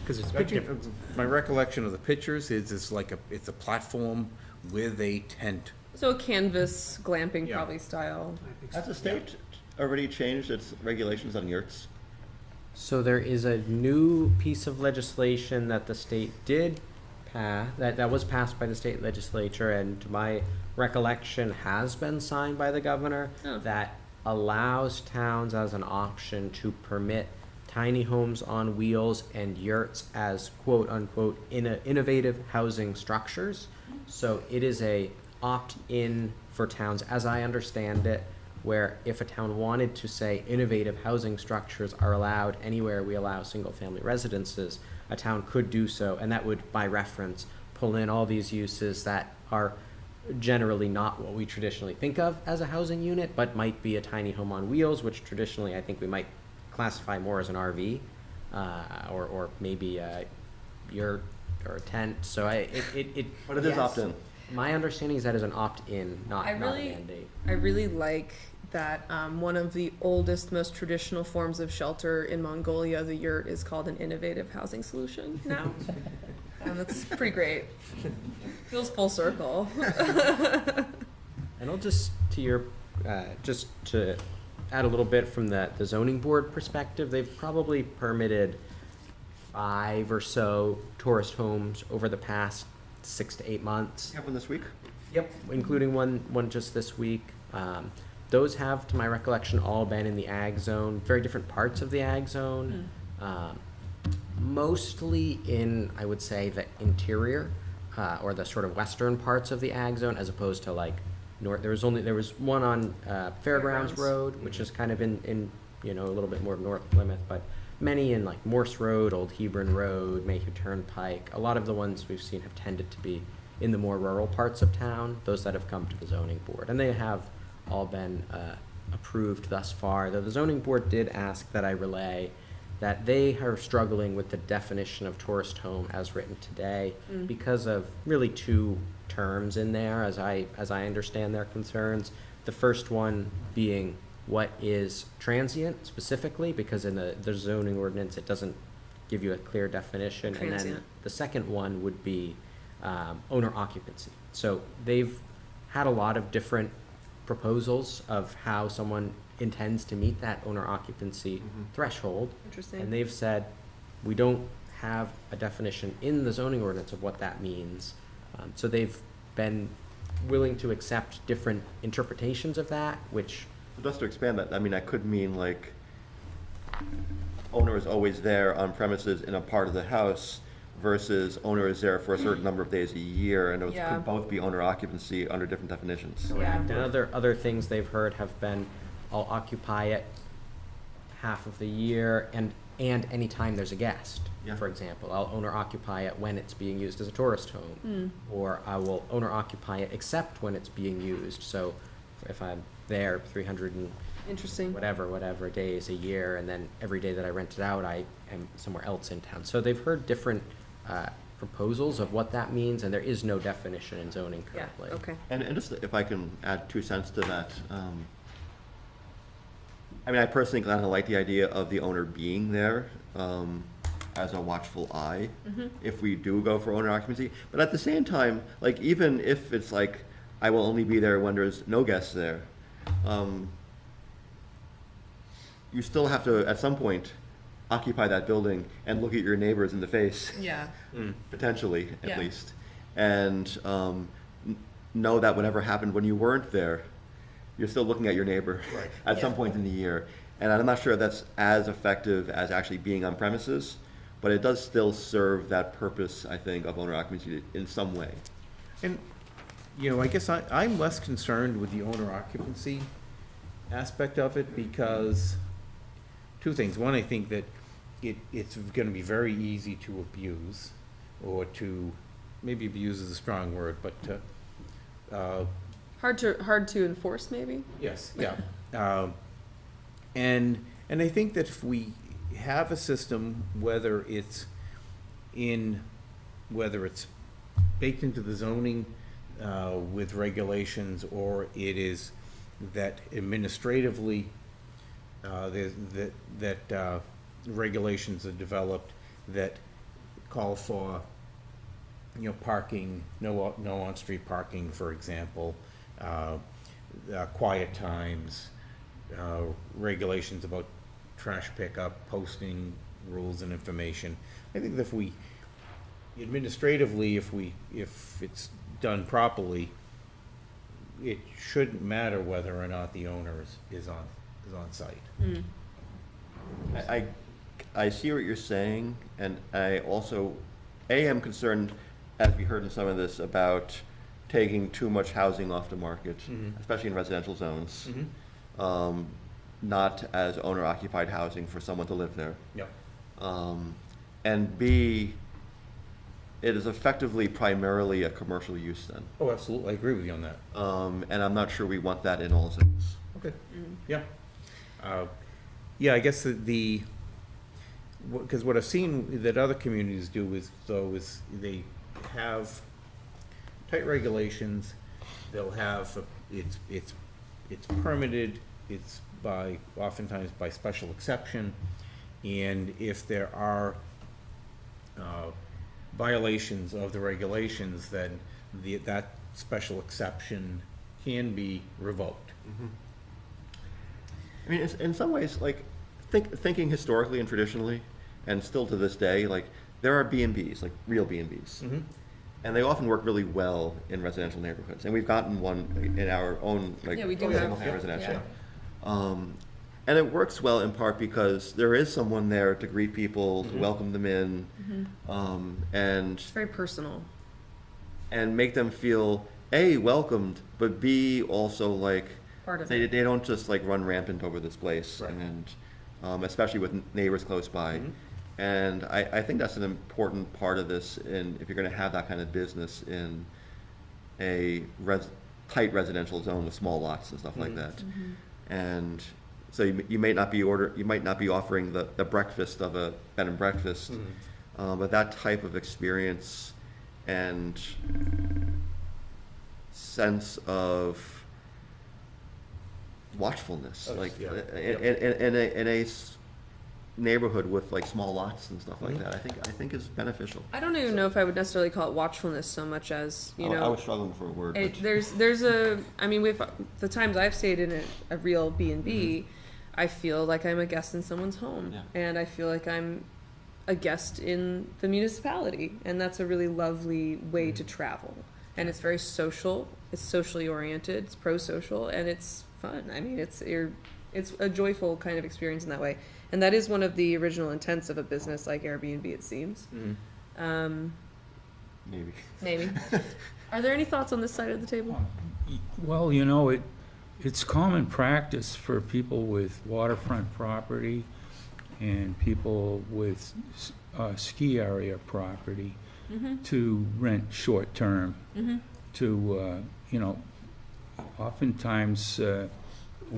Because it's a big difference. My recollection of the pictures is it's a platform with a tent. So a canvas glamping Yeah. probably style. Has the state already changed its regulations on yurts? So there is a new piece of legislation that the state did pass, that was passed by the state legislature, and to my recollection has been signed by the governor, Oh. that allows towns as an option to permit tiny homes on wheels and yurts as quote-unquote innovative housing structures. So it is a opt-in for towns, as I understand it, where if a town wanted to say innovative housing structures are allowed anywhere we allow single-family residences, a town could do so, and that would, by reference, pull in all these uses that are generally not what we traditionally think of as a housing unit, but might be a tiny home on wheels, which traditionally I think we might classify more as an RV, or maybe a yurt or a tent. So But it is yes. opt-in. My understanding is that is an opt-in, not a mandate. I really like that one of the oldest, most traditional forms of shelter in Mongolia, the yurt, is called an innovative housing solution now. That's pretty great. Feels full circle. And I'll just to add a little bit from the zoning board perspective, they've probably permitted 5 or so tourist homes over the past 6 to 8 months. Have one this week? Yep, including one just this week. those have, to my recollection, all been in the ag zone, very different parts of the ag zone. Mostly in, I would say, the interior, or the sort of western parts of the ag zone, as opposed to like north. There was one on Fairgrounds Fairgrounds. Road, which is kind of in a little bit more of North Plymouth, but many in like Morse Road, Old Hebron Road, Mayhew Turnpike. A lot of the ones we've seen have tended to be in the more rural parts of town, those that have come to the zoning board, and they have all been approved thus far. Though the zoning board did ask that I relay that they are struggling with the definition of tourist home as written today because of really two terms in there, as I understand their concerns. The first one being what is transient specifically, because in the zoning ordinance it doesn't give you a clear definition. And then Transient. the second one would be owner occupancy. So they've had a lot of different proposals of how someone intends to meet that owner occupancy threshold. Interesting. And they've said, we don't have a definition in the zoning ordinance of what that means. So they've been willing to accept different interpretations of that, which, Just to expand that, I mean, that could mean like owner is always there on premises in a part of the house versus owner is there for a certain number of days a year, and those Yeah. could both be owner occupancy under different definitions. Yeah. and other things they've heard have been, I'll occupy it half of the year and anytime there's a guest. Yeah. For example, I'll owner occupy it when it's being used as a tourist home. Or I will owner occupy it except when it's being used. So if I'm there 300 and Interesting. whatever days a year, and then every day that I rent it out, I am somewhere else in town. So they've heard different proposals of what that means, and there is no definition in zoning Yeah, currently. okay. And just if I can add 2 cents to that, I mean, I personally kind of like the idea of the owner being there as a watchful eye if we do go for owner occupancy. But at the same time, like even if it's like I will only be there when there's no guests there, you still have to at some point occupy that building and look at your neighbors in the face. Yeah. Potentially, at Yeah. least, and know that whatever happened when you weren't there, you're still looking at your neighbor at some Yeah. point in the year. And I'm not sure that's as effective as actually being on premises, but it does still serve that purpose, I think, of owner occupancy in some way. And, I guess I'm less concerned with the owner occupancy aspect of it because two things. One, I think that it's gonna be very easy to abuse, or to, maybe abuse is a strong word, but to, Hard to enforce, maybe? yes, yeah. And I think that if we have a system, whether it's baked into the zoning with regulations, or it is that administratively that regulations are developed that call for, parking, no on-street parking, for example, quiet times, regulations about trash pickup, posting rules and information. I think that if we, administratively, if it's done properly, it shouldn't matter whether or not the owner is on site. I see what you're saying, and I also, am concerned, as we heard in some of this, about taking too much housing off the market, especially in residential zones. Not as owner-occupied housing for someone to live there. Yep. And B, it is effectively primarily a commercial use then. Oh, absolutely, I agree with you on that. And I'm not sure we want that in all zones. Okay, yeah. Yeah, I guess because what I've seen that other communities do is they have tight regulations. They'll have, it's permitted, it's oftentimes by special exception. And if there are violations of the regulations, then that special exception can be revoked. I mean, in some ways, like, thinking historically and traditionally, and still to this day, like, there are B&Bs, like real B&Bs. and they often work really well in residential neighborhoods. And we've gotten one in our own, like, Yeah, we do single have- family residential. yeah. And it works well in part because there is someone there to greet people, to welcome them in, and It's very personal. make them feel A, welcomed, but B, also like Part of they it. don't just like run rampant over this place, Right. and especially with neighbors close by. And I think that's an important part of this, and if you're going to have that kind of business in a tight residential zone with small lots and stuff like that. And so you might not be offering the breakfast of a bed and breakfast, but that type of experience and sense of watchfulness, like yeah. in a neighborhood with like small lots and stuff like that, I think is beneficial. I don't even know if I would necessarily call it watchfulness so much as, you know. I was struggling for a word. It, but- there's a, I mean, with the times I've stayed in a real B&B, I feel like I'm a guest in someone's home. Yeah. And I feel like I'm a guest in the municipality. And that's a really lovely way to travel. And it's very social, it's socially oriented, it's pro-social, and it's fun. I mean, it's a joyful kind of experience in that way. And that is one of the original intents of a business like Airbnb, it seems. Maybe. Maybe. Are there any thoughts on this side of the table? Well, you know, it's common practice for people with waterfront property and people with ski area property to rent short-term, to, you know, oftentimes a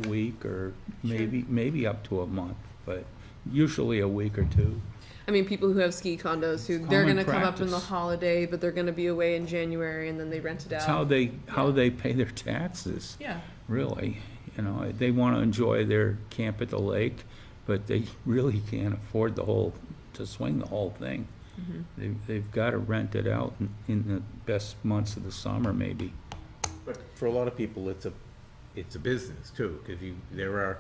week or maybe up to a month, but usually a week or two. I mean, people who have ski condos who they're common going to come up in the practice. holiday, but they're going to be away in January, and then they rent it It's out. how they pay their taxes, Yeah. really. You know, they want to enjoy their camp at the lake, but they really can't afford to swing the whole thing. They've got to rent it out in the best months of the summer, maybe. But for a lot of people, it's a business too, because there are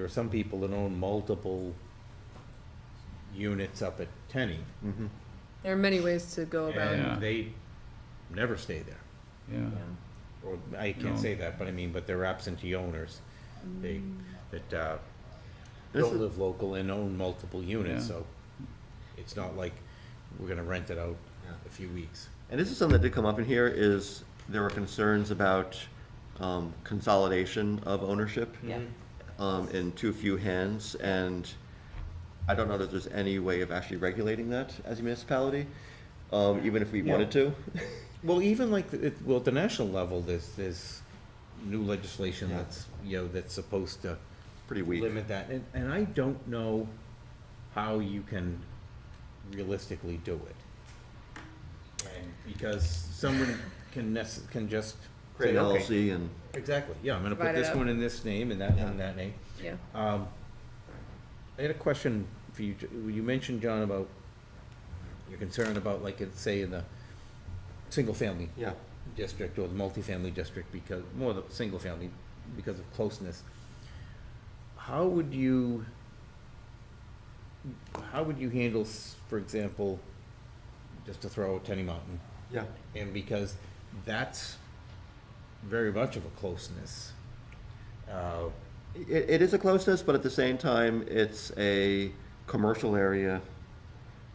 some people that own multiple units up at Tenny, There are many ways to go about it. Yeah. and they never stay there. Yeah. Or, I can't No. say that, but I mean, but they're absentee owners. That This don't is- live local and own multiple units, Yeah. so it's not like we're gonna rent it out a few weeks. And this is something that did come up in here, is there were concerns about consolidation of ownership Yeah. in too few hands, and I don't know that there's any way of actually regulating that as a municipality, even if we Yeah. wanted to. Well, even like, at the national level, there's new legislation Yeah. that's supposed to Pretty weak. limit that, and I don't know how you can realistically do it. And because someone can just Create say, an okay, LLC and, exactly, yeah, I'm gonna put Divide it this up. one in this name and that one Yeah. in that name. Yeah. I had a question for you. You mentioned, John, about your concern about, like, say, in the single-family yeah. district or the multifamily district, because, more the single-family, because of closeness. How would you handle, for example, just to throw Tenny Mountain, Yeah. and because that's very much of a closeness. It is a closeness, but at the same time, it's a commercial area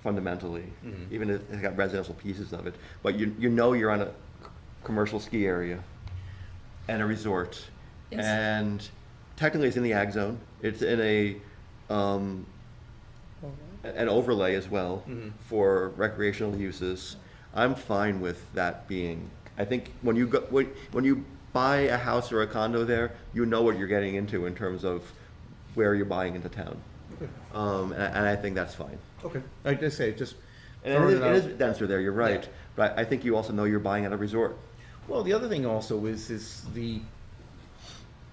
fundamentally, even if it's got residential pieces of it. But you know you're on a commercial ski area and a resort. Yes. And technically it's in the ag zone. It's in an overlay as well for recreational uses. I'm fine with that being, I think when you buy a house or a condo there, you know what you're getting into in terms of where you're buying into town. And I think that's fine. Okay. I just say, just And throwing it it is out. denser there, you're right. Yeah. But I think you also know you're buying at a resort. Well, the other thing also is the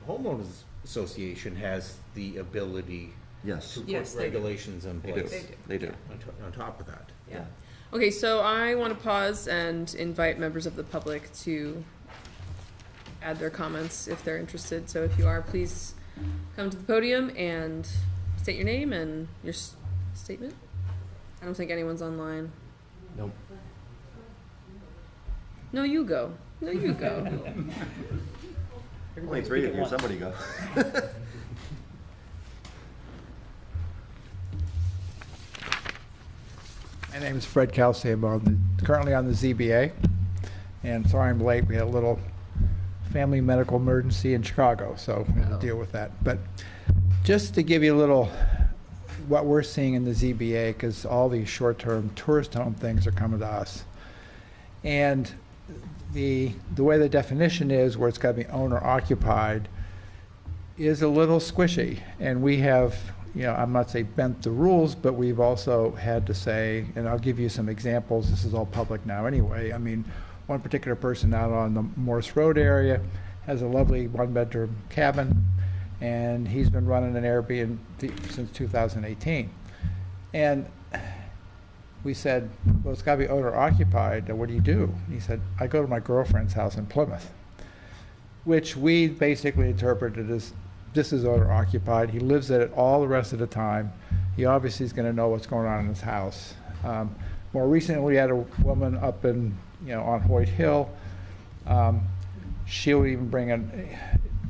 homeowners association has the ability Yes, to Yes, put they do. regulations in they do. place. They do. On top of that. Yeah. Okay, so I want to pause and invite members of the public to add their comments if they're interested. So if you are, please come to the podium and state your name and your statement. I don't think anyone's online. Nope. No, you go. No, you go. Only three of you, somebody go. My name is Fred Kelsey. I'm currently on the ZBA, and sorry I'm late. We had a little family medical emergency in Chicago, so we had to deal with that. But just to give you a little what we're seeing in the ZBA, because all these short-term tourist home things are coming to us. And the way the definition is, where it's got to be owner-occupied, is a little squishy. And we have, I'm not saying bent the rules, but we've also had to say, and I'll give you some examples, this is all public now anyway. I mean, one particular person out on the Morse Road area has a lovely one-bedroom cabin, and he's been running an Airbnb since 2018. And we said, well, it's got to be owner-occupied. What do you do? And he said, I go to my girlfriend's house in Plymouth, which we basically interpreted as this is owner-occupied. He lives at it all the rest of the time. He obviously is going to know what's going on in his house. More recently, we had a woman up in, on Hoyt Hill. She would even bring in,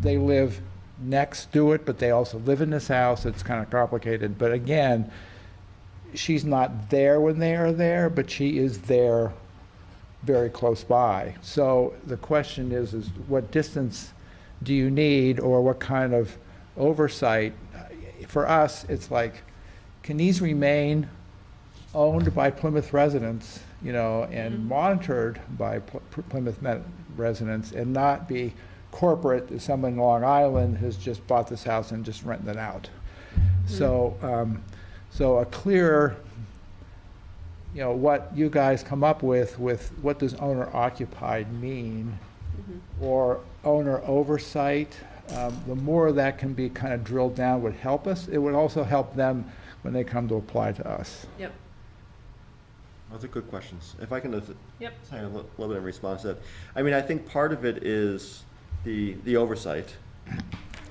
they live next to it, but they also live in this house. It's kind of complicated. But again, she's not there when they are there, but she is there very close by. So the question is what distance do you need, or what kind of oversight? For us, it's like, can these remain owned by Plymouth residents, and monitored by Plymouth residents, and not be corporate, as someone in Long Island has just bought this house and just renting it out. So a clear, what you guys come up with what does owner occupied mean, or owner oversight, the more that can be kind of drilled down would help us. It would also help them when they come to apply to us. Yep. Those are good questions. If I can just Yep. say a little bit in response to that. I mean, I think part of it is the oversight,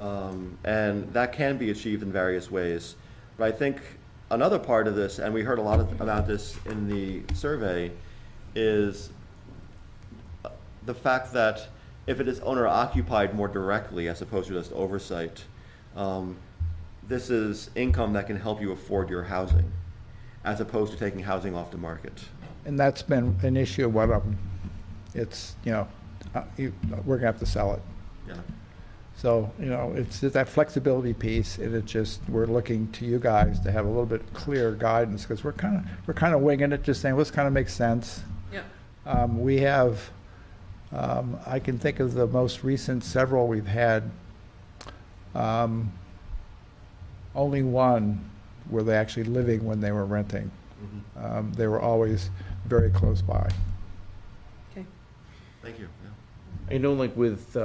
and that can be achieved in various ways. But I think another part of this, and we heard a lot about this in the survey, is the fact that if it is owner-occupied more directly as opposed to just oversight, this is income that can help you afford your housing, as opposed to taking housing off the market. And that's been an issue of what it's, we're gonna have to sell it. Yeah. So, it's that flexibility piece, and it just, we're looking to you guys to have a little bit clearer guidance, because we're kind of winging it, just saying, well, this kind of makes sense. Yep. We have, I can think of the most recent several we've had, only one were they actually living when they were renting. They were always very close by. Okay. Thank you. I know, like with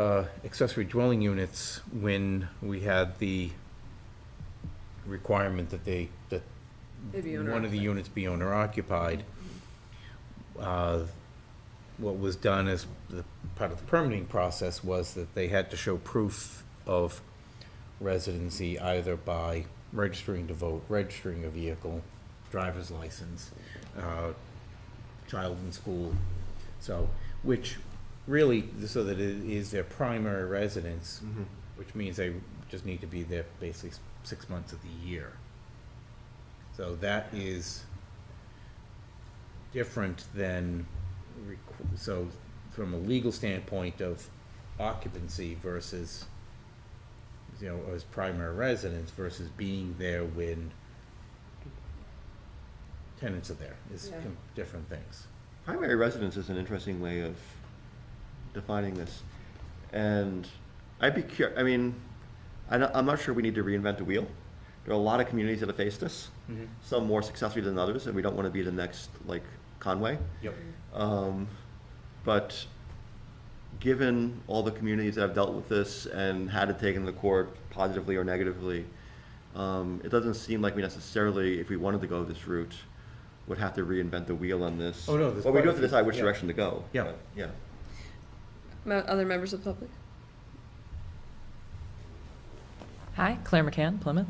accessory dwelling units, when we had the requirement that They'd be one of the owner-occupied. units be owner-occupied, what was done as part of the permitting process was that they had to show proof of residency either by registering to vote, registering a vehicle, driver's license, child in school, which really, so that it is their primary residence, which means they just need to be there basically 6 months of the year. So that is different than, so from a legal standpoint of occupancy versus, as primary residence versus being there when tenants are there is Yeah. different things. Primary residence is an interesting way of defining this, and I'd be curious. I mean, I'm not sure we need to reinvent the wheel. There are a lot of communities that have faced this, some more successfully than others, and we don't want to be the next Conway. Yep. But given all the communities that have dealt with this and had it taken to court positively or negatively, it doesn't seem like we necessarily, if we wanted to go this route, would have to reinvent the wheel on this. Oh, no, there's Well, we quite do a have to few. decide which Yeah. direction to go. Yeah. but, yeah. Other members of the public? Hi, Claire McCann, Plymouth.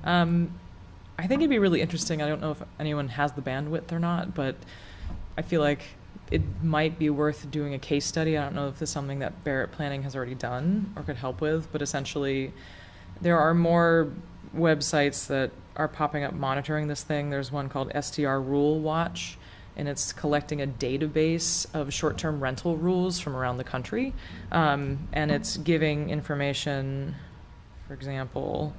I think it'd be really interesting. I don't know if anyone has the bandwidth or not, but I feel like it might be worth doing a case study. I don't know if this is something that Barrett Planning has already done or could help with, but essentially there are more websites that are popping up monitoring this thing. There's one called STR Rule Watch, and it's collecting a database of short-term rental rules from around the country. And it's giving information, for example,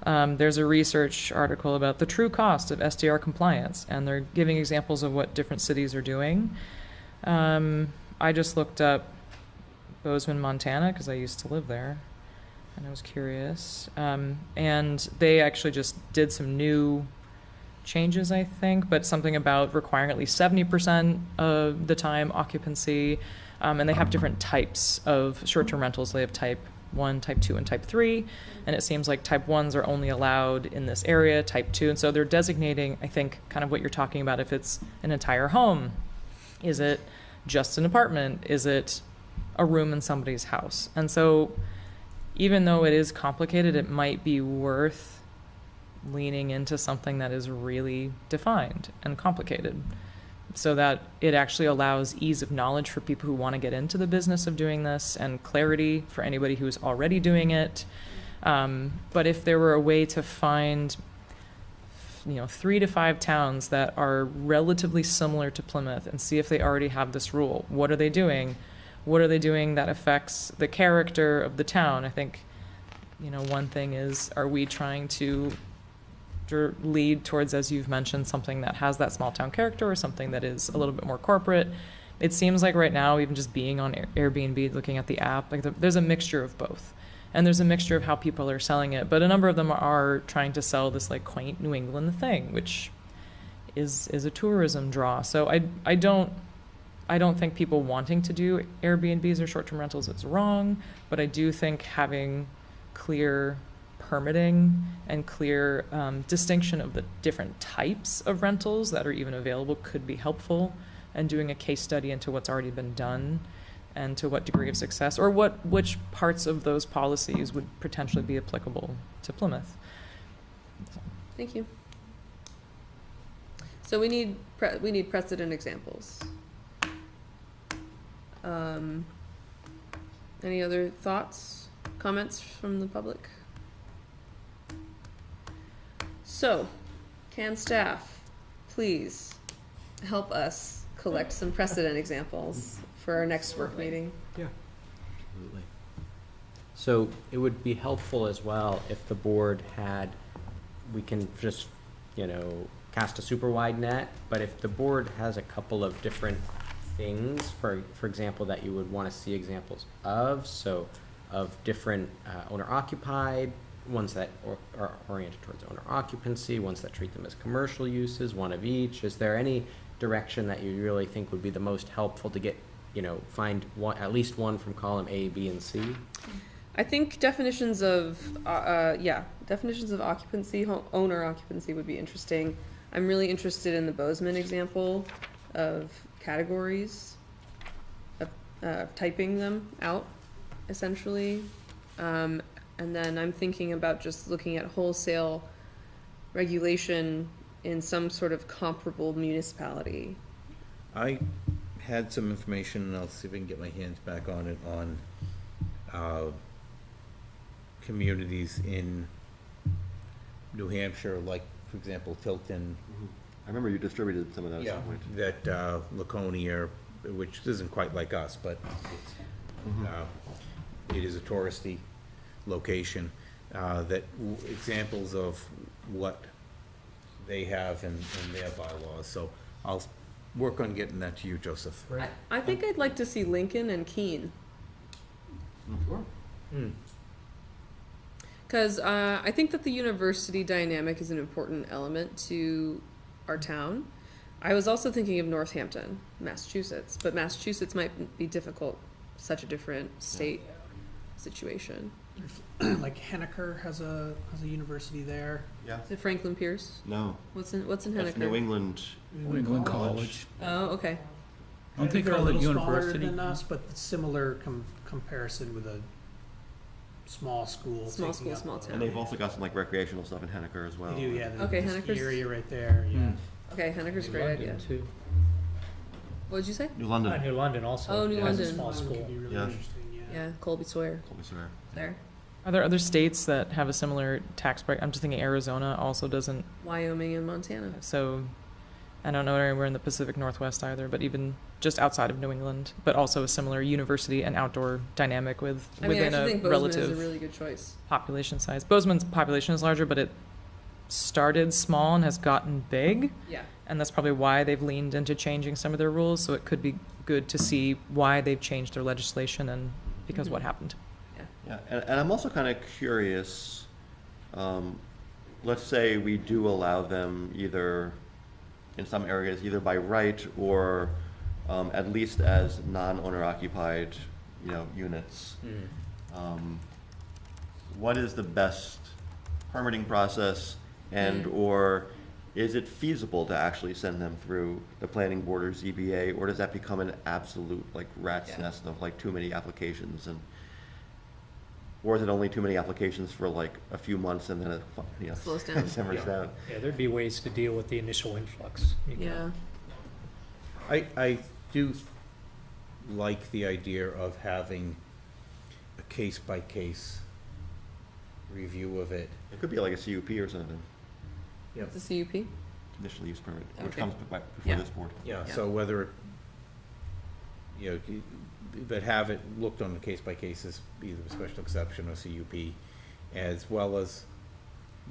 there's a research article about the true cost of STR compliance, and they're giving examples of what different cities are doing. I just looked up Bozeman, Montana, because I used to live there, and I was curious. And they actually just did some new changes, I think, but something about requiring at least 70% of the time occupancy. And they have different types of short-term rentals. They have type 1, type 2, and type 3. And it seems like type 1s are only allowed in this area, type 2. And so they're designating, I think, kind of what you're talking about, if it's an entire home. Is it just an apartment? Is it a room in somebody's house? And so even though it is complicated, it might be worth leaning into something that is really defined and complicated, so that it actually allows ease of knowledge for people who want to get into the business of doing this, and clarity for anybody who's already doing it. But if there were a way to find, 3 to 5 towns that are relatively similar to Plymouth and see if they already have this rule. What are they doing? What are they doing that affects the character of the town? I think, one thing is, are we trying to lead towards, as you've mentioned, something that has that small town character, or something that is a little bit more corporate? It seems like right now, even just being on Airbnb, looking at the app, there's a mixture of both. And there's a mixture of how people are selling it. But a number of them are trying to sell this quaint New England thing, which is a tourism draw. So I don't think people wanting to do Airbnbs or short-term rentals is wrong, but I do think having clear permitting and clear distinction of the different types of rentals that are even available could be helpful, and doing a case study into what's already been done and to what degree of success, or which parts of those policies would potentially be applicable to Plymouth. Thank you. So we need precedent examples. Any other thoughts, comments from the public? So, can staff please help us collect some precedent examples for our next work meeting? Yeah. Absolutely. So it would be helpful as well if the board we can just, cast a super wide net, but if the board has a couple of different things, for example, that you would want to see examples of, so of different owner occupied, ones that are oriented towards owner occupancy, ones that treat them as commercial uses, one of each. Is there any direction that you really think would be the most helpful to get, find at least one from column A, B, and C? I think definitions of occupancy, owner occupancy would be interesting. I'm really interested in the Bozeman example of categories, of typing them out, essentially. And then I'm thinking about just looking at wholesale regulation in some sort of comparable municipality. I had some information, and I'll see if I can get my hands back on it, on communities in New Hampshire, like, for example, Tilton. I remember you distributed some of that at some point. That Laconia, which isn't quite like us, but it is a touristy location, examples of what they have in their bylaws. So I'll work on getting that to you, Joseph. I think I'd like to see Lincoln and Keene. Sure. Because I think that the university dynamic is an important element to our town. I was also thinking of Northampton, Massachusetts, but Massachusetts might be difficult, such a different state situation. Like Henniker has a university there. Yeah. Is it Franklin Pierce? No. What's in That's Henniker? New England. New England College. Oh, okay. I don't think they're a all the little smaller university. than us, but similar comparison with a small school. Small taking school, up small a- town. And they've also got some recreational stuff in Henniker as well. They do, yeah. Okay, the ski Henniker's- area right there. Yeah. Okay, Henniker's a great idea. Too. What did you say? New London. New London also. Oh, New has a London. small That one school. could be really Yeah. interesting, Yeah, Colby Sawyer Colby Sawyer. there. Are there other states that have a similar tax break? I'm just thinking Arizona also doesn't. Wyoming and Montana. So I don't know anywhere in the Pacific Northwest either, but even just outside of New England, but also a similar university and outdoor dynamic with I mean, I within actually a think Bozeman is relative a really good choice. population size. Bozeman's population is larger, but it started small and has gotten big, Yeah. and that's probably why they've leaned into changing some of their rules. So it could be good to see why they've changed their legislation and because what happened. Yeah, and I'm also kind of curious, let's say we do allow them either, in some areas, either by right or at least as non-owner occupied, units. What is the best permitting process and or is it feasible to actually send them through the planning board or ZBA, or does that become an absolute like rat's Yeah. nest of like too many applications or is it only too many applications for like a few months and then it Slows down. simmers down? Yeah, there'd be ways to deal with the initial influx. You can- Yeah. I do like the idea of having a case-by-case review of it. It could be like a CUP or something, It's a CUP. conditional use permit, which Okay. comes before Yeah. this board. Yeah, Yeah. so whether, but have it looked on a case-by-case as either a special exception or CUP, as well as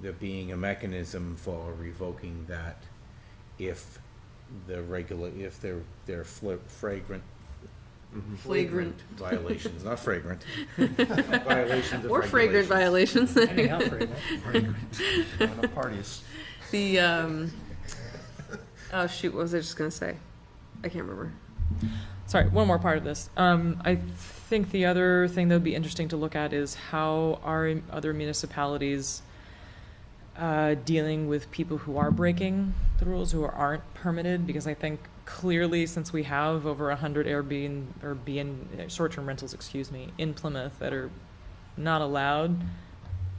there being a mechanism for revoking that if if they're flagrant Flagrant. violations, not fragrant. Violations of Or fragrant regulations. violations. Depending how frequent. Enough parties. The oh shoot, what was I just gonna say? I can't remember. Sorry, one more part of this. I think the other thing that would be interesting to look at is how are other municipalities dealing with people who are breaking the rules, who aren't permitted, because I think clearly since we have over 100 Airbnb or short-term rentals, in Plymouth that are not allowed,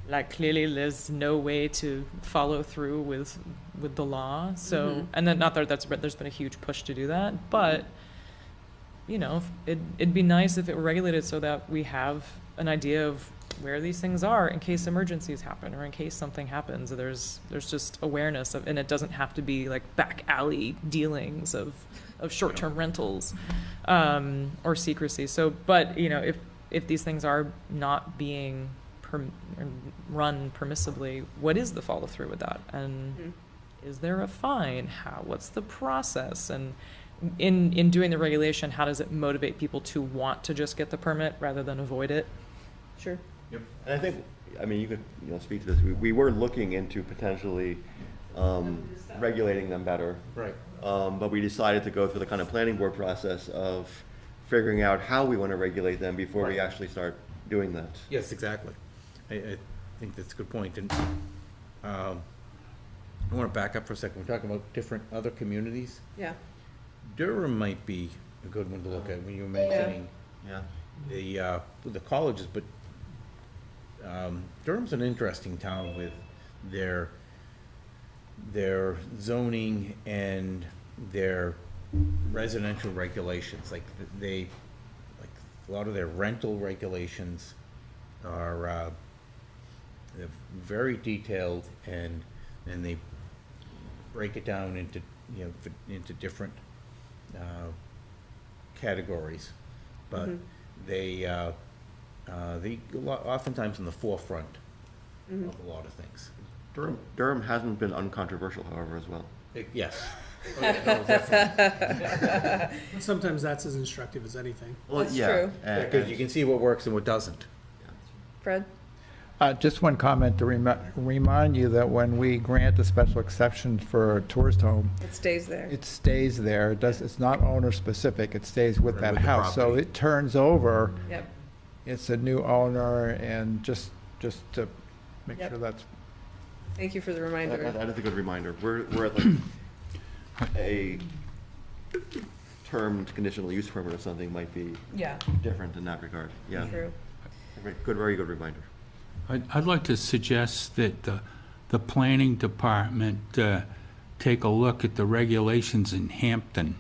like clearly there's no way to follow through with the law. So, and then not that there's been a huge push to do that, but it'd be nice if it were regulated so that we have an idea of where these things are in case emergencies happen or in case something happens. There's just awareness of, and it doesn't have to be like back alley dealings of short-term rentals or secrecy. So, but if these things are not being run permissibly, what is the follow through with that? And is there a fine? What's the process? And in doing the regulation, how does it motivate people to want to just get the permit rather than avoid it? Sure. And I think, you could, speak to this. We were looking into potentially regulating them better. Right. But we decided to go through the kind of planning board process of figuring out how we want to regulate them before we Right. actually start doing that. Yes, exactly. I think that's a good point. And I want to back up for a second. We're talking about different other communities. Yeah. Durham might be a good one to look at when you're mentioning Yeah. the colleges, but Durham's an interesting town with their zoning and their residential regulations. Like a lot of their rental regulations are they're very detailed and they break it down into into different categories, but they oftentimes in the forefront of a lot of things. Durham hasn't been uncontroversial, however, as well. Yes. Oh, yeah, no, definitely. And sometimes that's as instructive as anything. Well, That's yeah, true. and- Because you can see what works and what doesn't. Fred? Just one comment to remind you that when we grant a special exception for a tourist home, It stays there. it stays there. It's not owner specific. It stays with Right, that with the house. So property. it turns over. Yep. It's a new owner, and just to make Yep. sure that's Thank you for the reminder. That is a good reminder. We're at like a termed conditional use permit or something might be Yeah. different in that regard. Yeah. True. Very good reminder. I'd like to suggest that the planning department take a look at the regulations in Hampton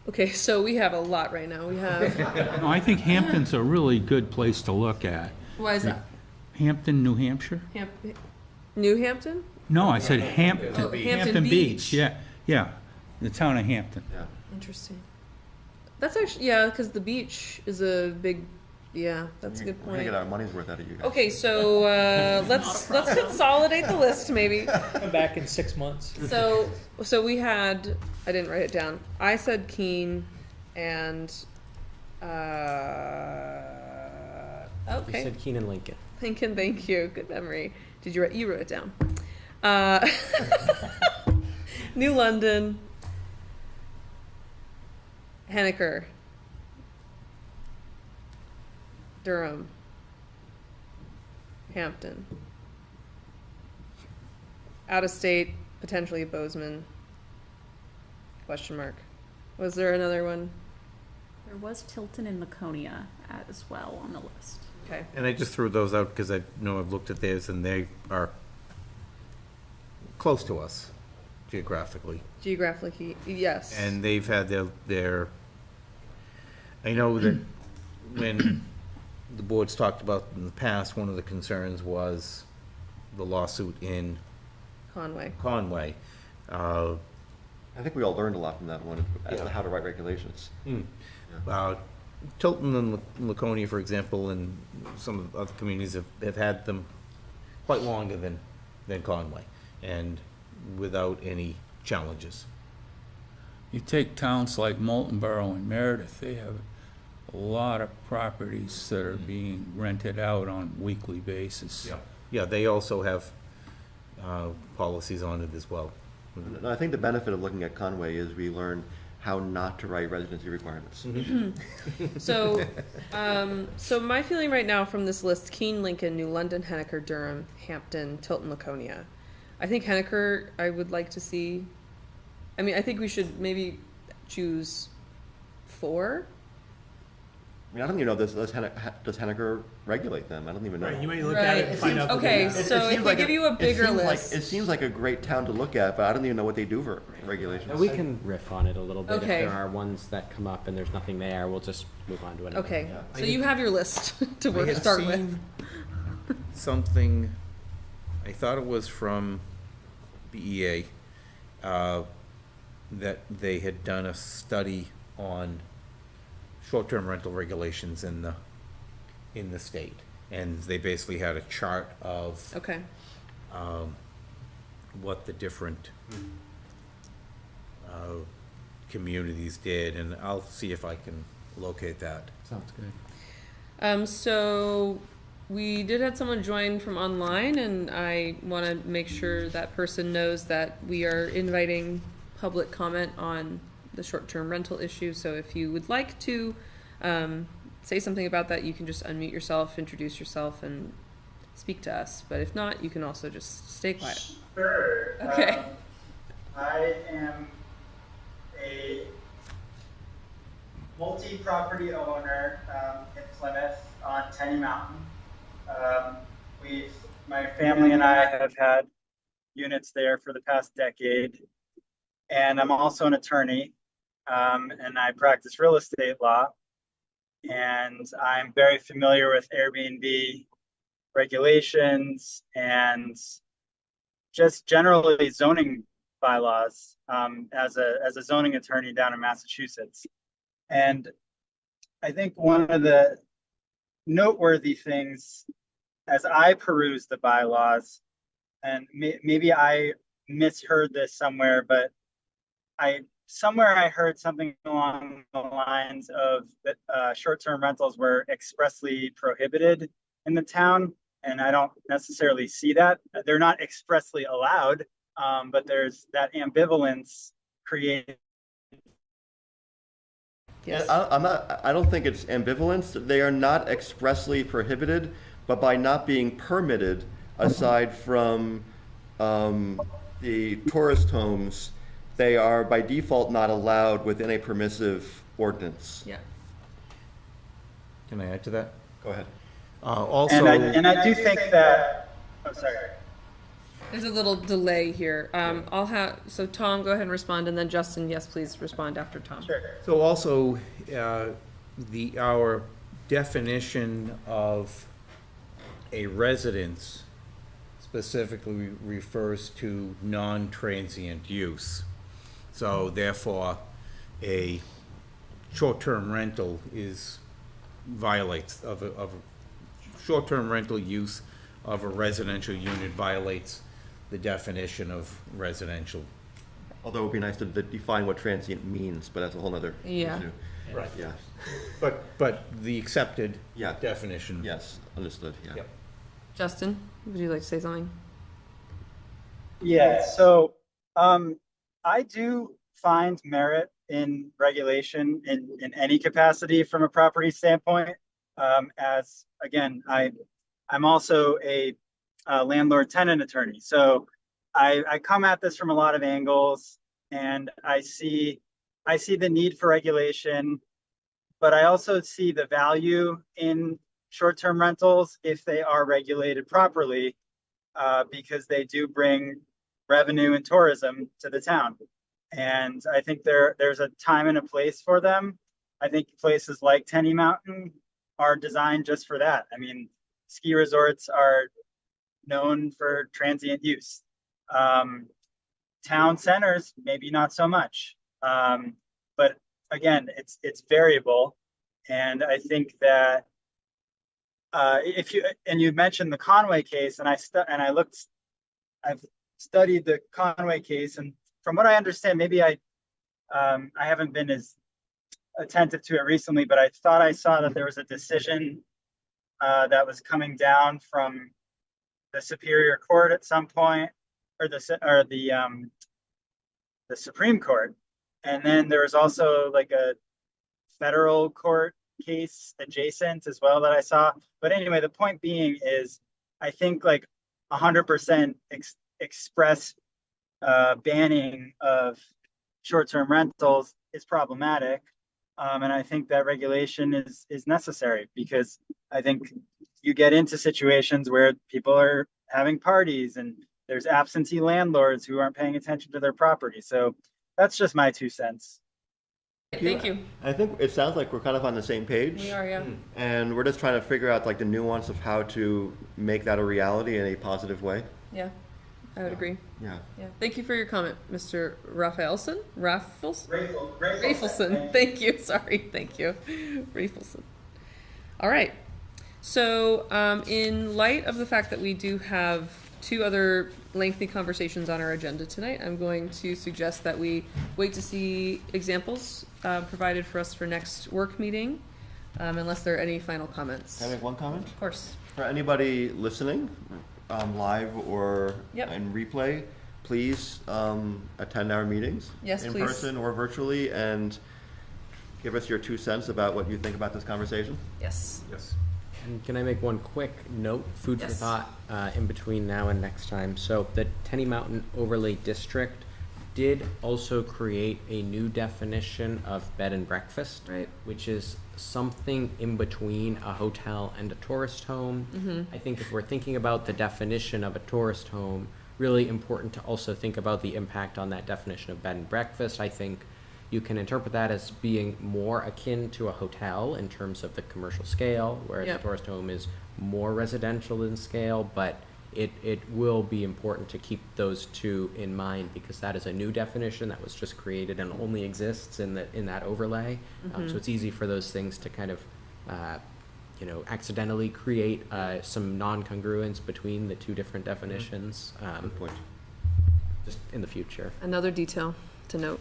Okay, so we have a lot right now. We have, No, I think Hampton's a really good place to look at. why is that? Hampton, New Hampshire? New Hampton? No, I said Hampton. Oh, Hampton Beach. Yeah, the town of Hampton. Yeah. Interesting. That's actually, yeah, because the beach is a big, yeah, that's a good We're gonna point. get our money's worth out of you guys. Okay, so let's consolidate the list maybe. Come back in 6 months. So we had, I didn't write it down. I said Keene and You okay, said Keenan Lincoln. Lincoln. Thank you. Good memory. Did you write? You wrote it down. New London, Henniker, Durham, Hampton, out of state, potentially Bozeman. Question mark. Was there another one? There was Tilton and Laconia as well on the list. Okay. And I just threw those out because I know I've looked at theirs and they are close to us geographically. Geographically, yes. And they've had their, I know that when the board's talked about in the past, one of the concerns was the lawsuit in Conway. Conway. I think we all learned a lot from that one as to how to write regulations. Tilton and Laconia, for example, and some of the other communities have had them quite longer than Conway, and without any challenges. You take towns like Moultonborough and Meredith, they have a lot of properties that are being rented out on a weekly basis. Yeah, they also have policies on it as well. And I think the benefit of looking at Conway is we learn how not to write residency requirements. So, so my feeling right now from this list: Keene, Lincoln, New London, Henniker, Durham, Hampton, Tilton, Laconia. I think Henniker, I would like to see. I mean, I think we should maybe choose 4. I mean, I don't even know, does Henniker regulate them? I don't even know. Right, you may look at it and find out. that Okay, they don't. so if seems we like give you a bigger it seems list. It seems like a great town to look at, but I don't even know what they do for regulations. And we can riff on it a little bit. Okay. If there are ones that come up and there's nothing there, we'll just move on to another. Okay, Yeah. so you have your list to I had start with. seen something, I thought it was from BEA, that they had done a study on short-term rental regulations in the state. And they basically had a chart of Okay. what the different communities did, and I'll see if I can locate that. Sounds good. So we did have someone join from online, and I want to make sure that person knows that we are inviting public comment on the short-term rental issue. So if you would like to say something about that, you can just unmute yourself, introduce yourself, and speak to us. But if not, you can also just stay quiet. Sure. Okay. I am a multi-property owner in Plymouth on Tenny Mountain. My family and I have had units there for the past decade, and I'm also an attorney, and I practice real estate law, and I'm very familiar with Airbnb regulations and just generally zoning bylaws as a zoning attorney down in Massachusetts. And I think one of the noteworthy things as I peruse the bylaws, and maybe I misheard this somewhere, but I heard something along the lines of that short-term rentals were expressly prohibited in the town, and I don't necessarily see that. They're not expressly allowed, but there's that ambivalence created. Yes. I don't think it's ambivalence. They are not expressly prohibited, but by not being permitted, aside from the tourist homes, they are by default not allowed within a permissive ordinance. Yeah. Can I add to that? Go ahead. Also, And I do think that, I'm sorry. There's a little delay here. So Tom, go ahead and respond, and then Justin, yes, please respond after Tom. Sure. So also, our definition of a residence specifically refers to non-transient use. So therefore, a short-term rental short-term rental use of a residential unit violates the definition of residential. Although it would be nice to define what transient means, but that's a whole nother Yeah. issue. Right. Yeah, But the accepted Yeah. definition. yes, understood, yeah. Yep. Justin, would you like to say something? Yeah, so I do find merit in regulation in any capacity from a property standpoint. As again, I'm also a landlord-tenant attorney, so I come at this from a lot of angles, and I see the need for regulation, but I also see the value in short-term rentals if they are regulated properly, because they do bring revenue and tourism to the town. And I think there's a time and a place for them. I think places like Tenny Mountain are designed just for that. I mean, ski resorts are known for transient use. Town centers, maybe not so much. But again, it's variable. And I think that you mentioned the Conway case, and I've studied the Conway case, and from what I understand, maybe I haven't been as attentive to it recently, but I thought I saw that there was a decision that was coming down from the Superior Court at some point, or the Supreme Court, and then there was also like a federal court case adjacent as well that I saw. But anyway, the point being is, I think like 100% express banning of short-term rentals is problematic, and I think that regulation is necessary, because I think you get into situations where people are having parties and there's absentee landlords who aren't paying attention to their property. So that's just my 2 cents. Thank you. I think it sounds like we're kind of on the same page. We are, yeah. And we're just trying to figure out like the nuance of how to make that a reality in a positive way. Yeah, I would agree. Yeah. Yeah. Thank you for your comment, Mr. Rafelson. Rafelson. Rafelson. Thank you. Sorry. Thank you. Rafelson. All right. So, in light of the fact that we do have 2 other lengthy conversations on our agenda tonight, I'm going to suggest that we wait to see examples provided for us for next work meeting, unless there are any final comments. Can I make one comment? Of course. For anybody listening, live or Yep. in replay, please attend our meetings Yes, in please. person or virtually, and give us your 2 cents about what you think about this conversation. Yes. Yes. And can I make one quick note, food for Yes. thought, in between now and next time? So the Tenny Mountain Overlay District did also create a new definition of bed and breakfast, Right. which is something in between a hotel and a tourist home. Mm-hmm. I think if we're thinking about the definition of a tourist home, really important to also think about the impact on that definition of bed and breakfast. I think you can interpret that as being more akin to a hotel in terms of the commercial scale, whereas Yep. a tourist home is more residential in scale, but it will be important to keep those 2 in mind, because that is a new definition that was just created and only exists in that overlay. So it's easy for those things to kind of accidentally create some non-congruence between the 2 different definitions, Good point. just in the future. Another detail to note.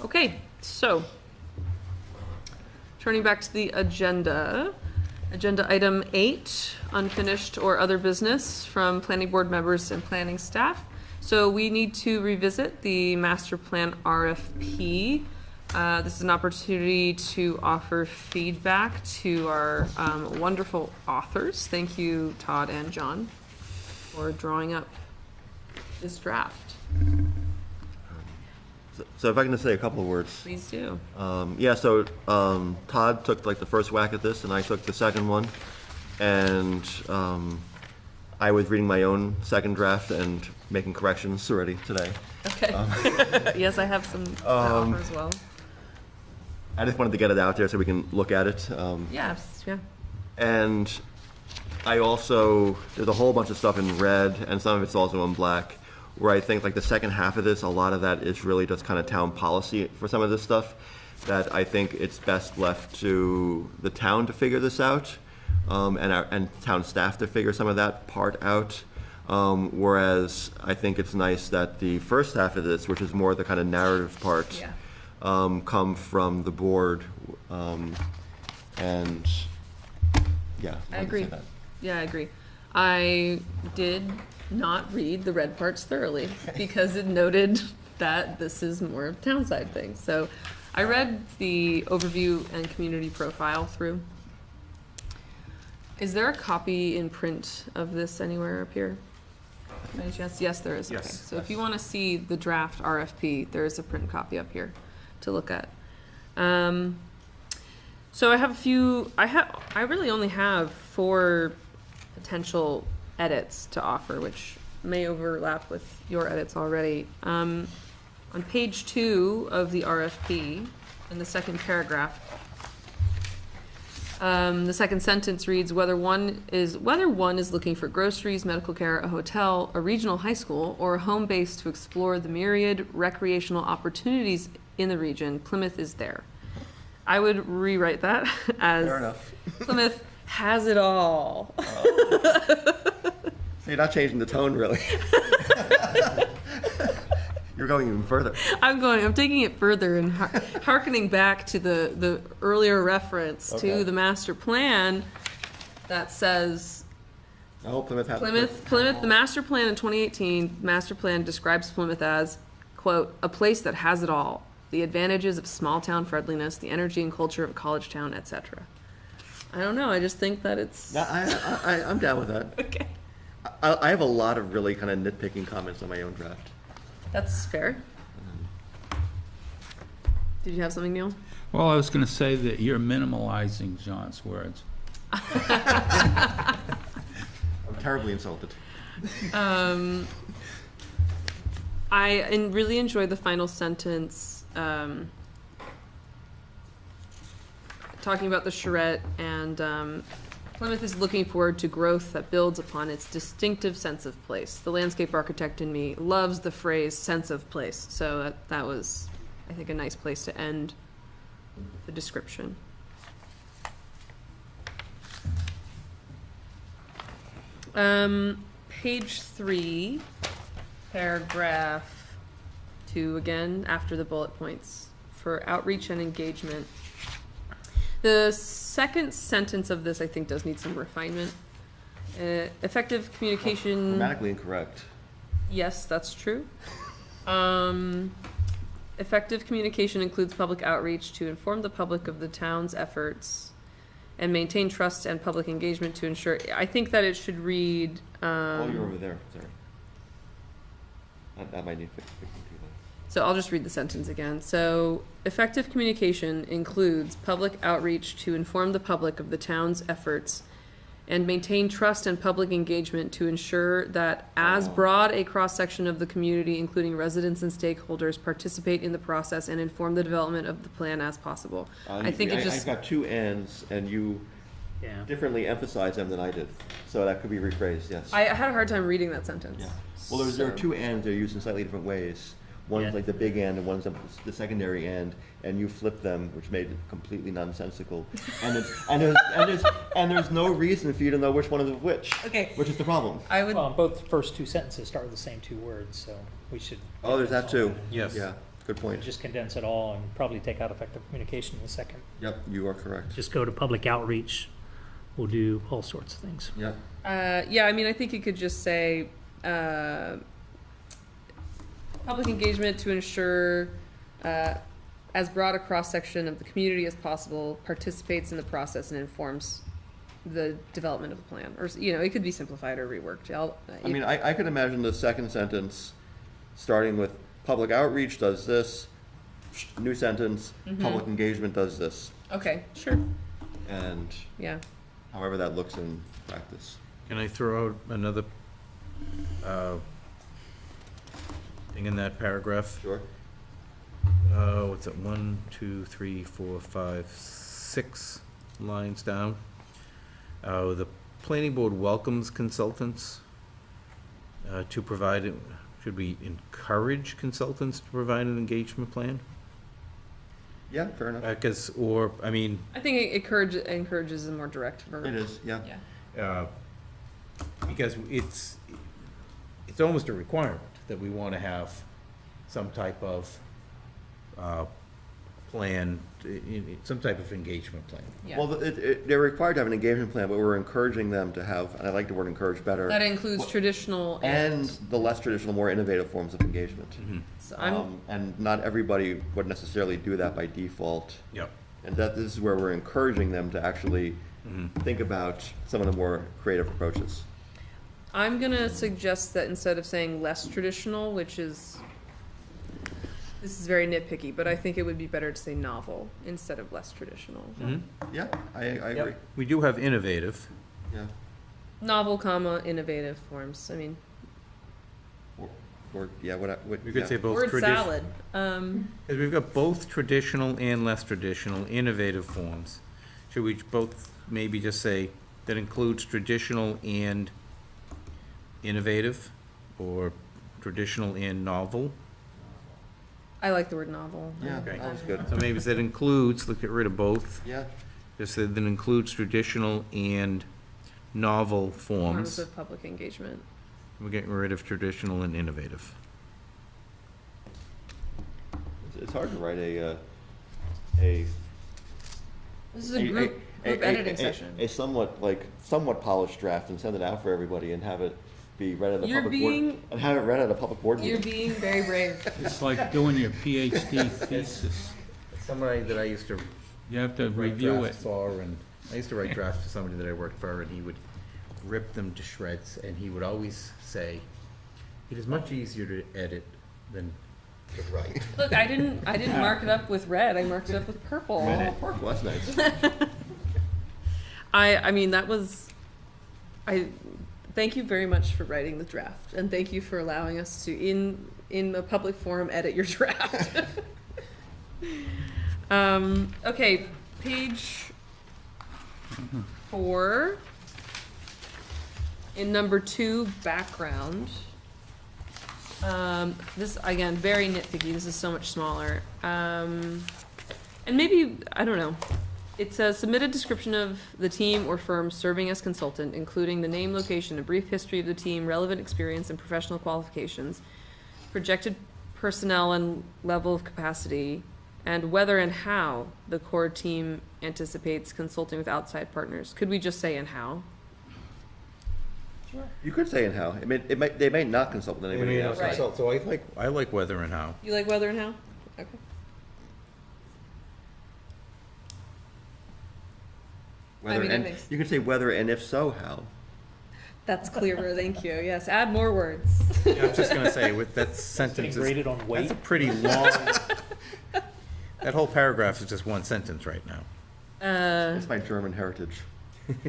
Okay, so turning back to the agenda. Agenda item 8, unfinished or other business from planning board members and planning staff. So we need to revisit the master plan RFP. This is an opportunity to offer feedback to our wonderful authors. Thank you, Todd and John, for drawing up this draft. So if I can just say a couple of words. Please do. Todd took like the first whack at this, and I took the second one. And I was reading my own second draft and making corrections already today. Okay. Yes, I have some to offer as well. I just wanted to get it out there so we can look at it. Yes, yeah. And I also, there's a whole bunch of stuff in red, and some of it's also in black, where I think like the second half of this, a lot of that is really just kind of town policy for some of this stuff, that I think it's best left to the town to figure this out, and town staff to figure some of that part out. Whereas I think it's nice that the first half of this, which is more the kind of narrative part, come from the board, and yeah. I agree. Yeah, I agree. I did not read the red parts thoroughly because it noted that this is more of a town side thing. So I read the overview and community profile through. Is there a copy in print of this anywhere up here? Any chance? Yes, there is. Yes. Okay. So if you want to see the draft RFP, there is a print copy up here to look at. So I have a few. I really only have 4 potential edits to offer, which may overlap with your edits already. On page 2 of the RFP, in the second paragraph, the second sentence reads, whether one is looking for groceries, medical care, a hotel, a regional high school, or a home base to explore the myriad recreational opportunities in the region, Plymouth is there. I would rewrite that as Fair enough. Plymouth has it all. You're not changing the tone, really. You're going even further. I'm taking it further and hearkening back to the earlier reference to the master plan that says Oh, Plymouth has Plymouth, the master plan in 2018, master plan describes Plymouth as, quote, a place that has it all. The advantages of small town friendliness, the energy and culture of a college town, etc. I don't know. I just think that it's. I'm down with that. Okay. I have a lot of really kind of nitpicking comments on my own draft. That's fair. Did you have something, Neil? Well, I was going to say that you're minimalizing John's words. I'm terribly insulted. I really enjoyed the final sentence, talking about the charrette, and Plymouth is looking forward to growth that builds upon its distinctive sense of place. The landscape architect in me loves the phrase sense of place, so that was, I think, a nice place to end the description. Page 3, paragraph 2, again, after the bullet points, for outreach and engagement. The second sentence of this, I think, does need some refinement. Effective communication. Grammatically incorrect. Yes, that's true. Effective communication includes public outreach to inform the public of the town's efforts and maintain trust and public engagement to ensure. I think that it should read. Oh, you're over there. Sorry. That might need fixing too. So I'll just read the sentence again. So, effective communication includes public outreach to inform the public of the town's efforts and maintain trust and public engagement to ensure that as broad a cross-section of the community, including residents and stakeholders, participate in the process and inform the development of the plan as possible. I think it just... I've got 2 ands, and you differently emphasize them than I did. So that could be rephrased, yes. I had a hard time reading that sentence. Yeah. Well, there are 2 ands. They're used in slightly different ways. One's like the big end, and one's the secondary end, and you flip them, which made it completely nonsensical. And there's no reason for you to know which one is which. Okay. Which is the problem. I would. Well, both first 2 sentences start with the same 2 words, so we should. Oh, there's that too. Yes. Yeah. Good point. Just condense it all and probably take out effective communication in a second. Yep, you are correct. Just go to public outreach. We'll do all sorts of things. Yep. Yeah, I mean, I think you could just say public engagement to ensure as broad a cross-section of the community as possible participates in the process and informs the development of the plan. Or, it could be simplified or reworked. I could imagine the second sentence starting with public outreach does this, new sentence, public engagement does this. Okay, sure. And yeah, however that looks in practice. Can I throw out another thing in that paragraph? Sure. What's it, 1, 2, 3, 4, 5, 6 lines down? The planning board welcomes consultants to provide, should we encourage consultants to provide an engagement plan? Yeah, fair enough. Because, or, I mean, I think it encourages a more direct verb. It is, yeah. Yeah. because it's almost a requirement that we want to have some type of plan, some type of engagement plan. Yeah. Well, they're required to have an engagement plan, but we're encouraging them to have, and I like the word encourage better. That includes traditional And the less traditional, more innovative forms of engagement. So I'm, And not everybody would necessarily do that by default. Yep. And that this is where we're encouraging them to actually think about some of the more creative approaches. I'm gonna suggest that instead of saying less traditional, which is, this is very nitpicky, but I think it would be better to say novel instead of less traditional. Yeah, I agree. We do have innovative. Yeah. Novel, comma, innovative forms. I mean, Or yeah, what We could say both. word salad. Because we've got both traditional and less traditional, innovative forms. Should we both maybe just say that includes traditional and innovative, or traditional and novel? I like the word novel. Yeah, Okay. that was good. So maybe that includes, let's get rid of both. Yeah. Just say that includes traditional and novel Forms forms. of public engagement. We're getting rid of traditional and innovative. It's hard to write a This is a group editing session. a somewhat polished draft and send it out for everybody and have it be read at a You're public board. being- And have it read at a public board You're meeting. being very brave. It's like doing your PhD thesis. Somebody that I used to You have to write review it. drafts for, and I used to write drafts for somebody that I worked for, and he would rip them to shreds, and he would always say, "It is much easier to edit than to write." Look, I didn't mark it up with red. I marked it up with purple. Oh, purple, that's nice. I mean, that was, thank you very much for writing the draft, and thank you for allowing us to, in a public forum, edit your draft. Okay, page 4, in number 2, background. This, again, very nitpicky, this is so much smaller. And maybe, I don't know. It says, submit a description of the team or firm serving as consultant, including the name, location, a brief history of the team, relevant experience and professional qualifications, projected personnel and level of capacity, and whether and how the core team anticipates consulting with outside partners. Could we just say and how? You could say in how. They may not consult with anybody else. Right. So I like whether and how. You like whether and how? Okay. Whether, mean, it and makes- you could say whether and if so, how. That's clearer, thank you. Yes, add more words. Yeah, I was just gonna say, with that sentence, Getting graded on that's weight. a pretty long, that whole paragraph is just one sentence right now. It's my German heritage.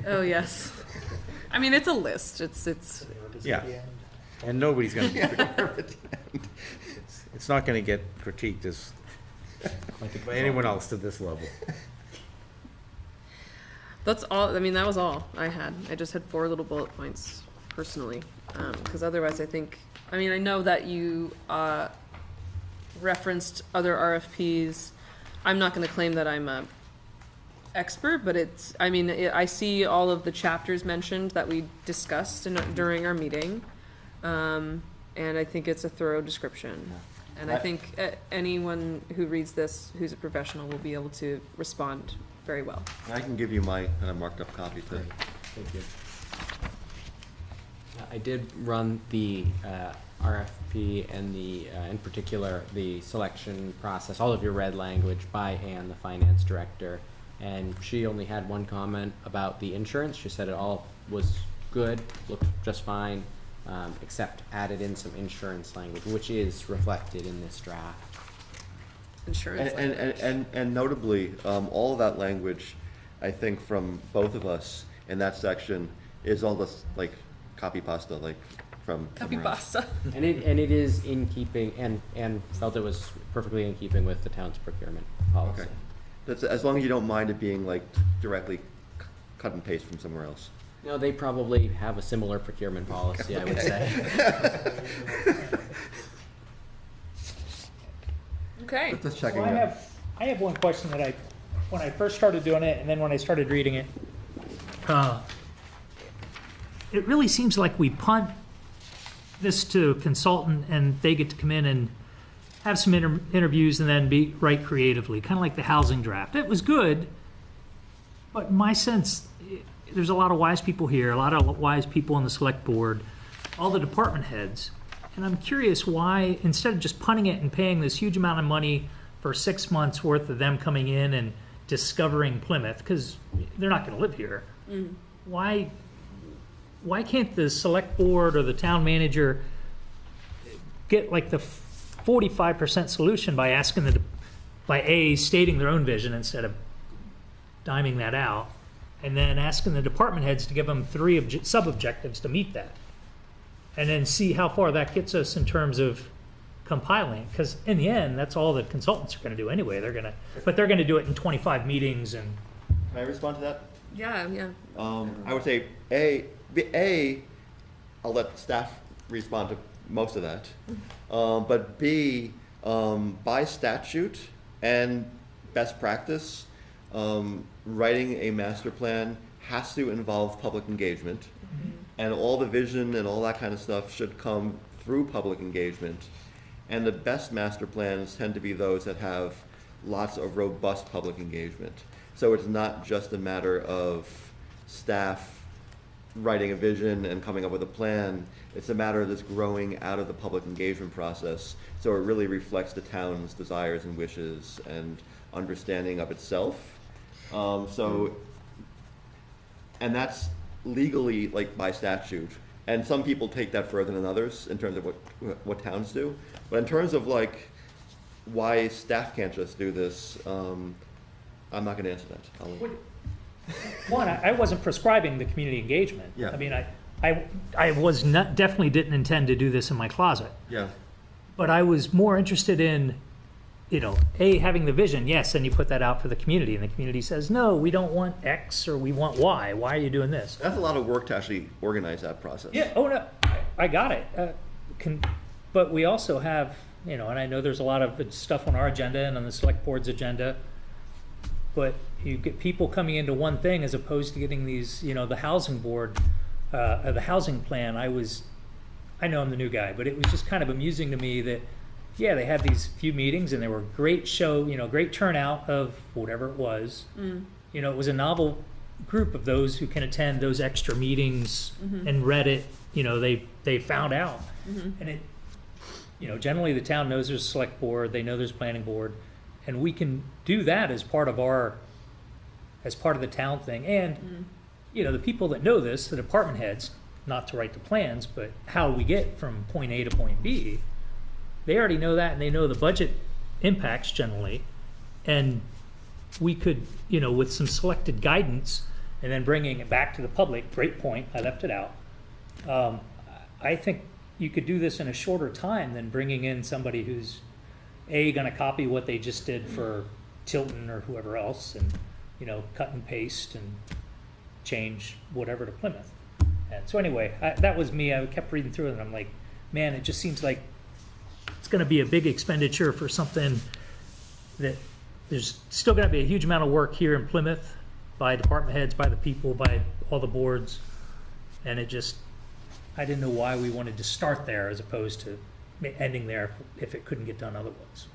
Oh, yes. I mean, it's a list. It's Yeah. And nobody's gonna, it's not gonna get critiqued as, by anyone else to this level. That's all, I mean, that was all I had. I just had 4 little bullet points personally. Because otherwise I think, I mean, I know that you referenced other RFPs. I'm not going to claim that I'm a expert, but it's, I mean, I see all of the chapters mentioned that we discussed during our meeting. And I think it's a thorough description. And I think anyone who reads this, who's a professional, will be able to respond very well. I can give you my kind of marked up copy too. Thank you. I did run the RFP and the, in particular, the selection process, all of your red language by Anne, the finance director, and she only had one comment about the insurance. She said it all was good, looked just fine, except added in some insurance language, which is reflected in this draft. Insurance language. And notably, all of that language, I think from both of us in that section is all this like copy pasta, like from Copy somewhere else. pasta. And it is in keeping, and felt it was perfectly in keeping with the town's procurement policy. Okay. That's, as long as you don't mind it being like directly cut and paste from somewhere else. No, they probably have a similar procurement policy, I would say. Okay. Just checking. Well, I have one question that when I first started doing it, and then when I started reading it, it really seems like we punt this to a consultant, and they get to come in and have some interviews and then write creatively, kind of like the housing draft. It was good, but in my sense, there's a lot of wise people here, a lot of wise people on the select board, all the department heads. And I'm curious why, instead of just punting it and paying this huge amount of money for 6 months worth of them coming in and discovering Plymouth, because they're not going to live here, why can't the select board or the town manager get like the 45% solution by asking by stating their own vision instead of diming that out, and then asking the department heads to give them 3 sub-objectives to meet that, and then see how far that gets us in terms of compiling, because in the end, that's all the consultants are going to do anyway. They're going to do it in 25 meetings. And Can I respond to that? Yeah, yeah. I would say I'll let staff respond to most of that. But B, by statute and best practice, writing a master plan has to involve public engagement. And all the vision and all that kind of stuff should come through public engagement. And the best master plans tend to be those that have lots of robust public engagement. So it's not just a matter of staff writing a vision and coming up with a plan. It's a matter of this growing out of the public engagement process. So it really reflects the town's desires and wishes and understanding of itself. And that's legally like by statute. And some people take that further than others in terms of what towns do. But in terms of like why staff can't just do this, I'm not going to answer that. one, I wasn't prescribing the community engagement. Yeah. I mean, I was not, definitely didn't intend to do this in my closet. Yeah. But I was more interested in, having the vision, yes, and you put that out for the community, and the community says, no, we don't want X or we want Y. Why are you doing this? That's a lot of work to actually organize that process. Yeah, oh no, I got it. But we also have, and I know there's a lot of stuff on our agenda and on the select board's agenda, but you get people coming into one thing as opposed to getting these, the housing board, the housing plan. I know I'm the new guy, but it was just kind of amusing to me that, yeah, they had these few meetings and they were great great turnout of whatever it was. It was a novel group of those who can attend those extra meetings and read it. They found out. And it, generally the town knows there's a select board, they know there's a planning board, and we can do that as part of the town thing. And, the people that know this, the department heads, not to write the plans, but how we get from point A to point B, they already know that, and they know the budget impacts generally. And we could, with some selected guidance and then bringing it back to the public, great point, I left it out. I think you could do this in a shorter time than bringing in somebody who's going to copy what they just did for Tilton or whoever else and, cut and paste and change whatever to Plymouth. And so anyway, that was me. I kept reading through it and I'm like, man, it just seems like it's going to be a big expenditure for something that there's still going to be a huge amount of work here in Plymouth by department heads, by the people, by all the boards. And I didn't know why we wanted to start there as opposed to ending there if it couldn't get done otherwise.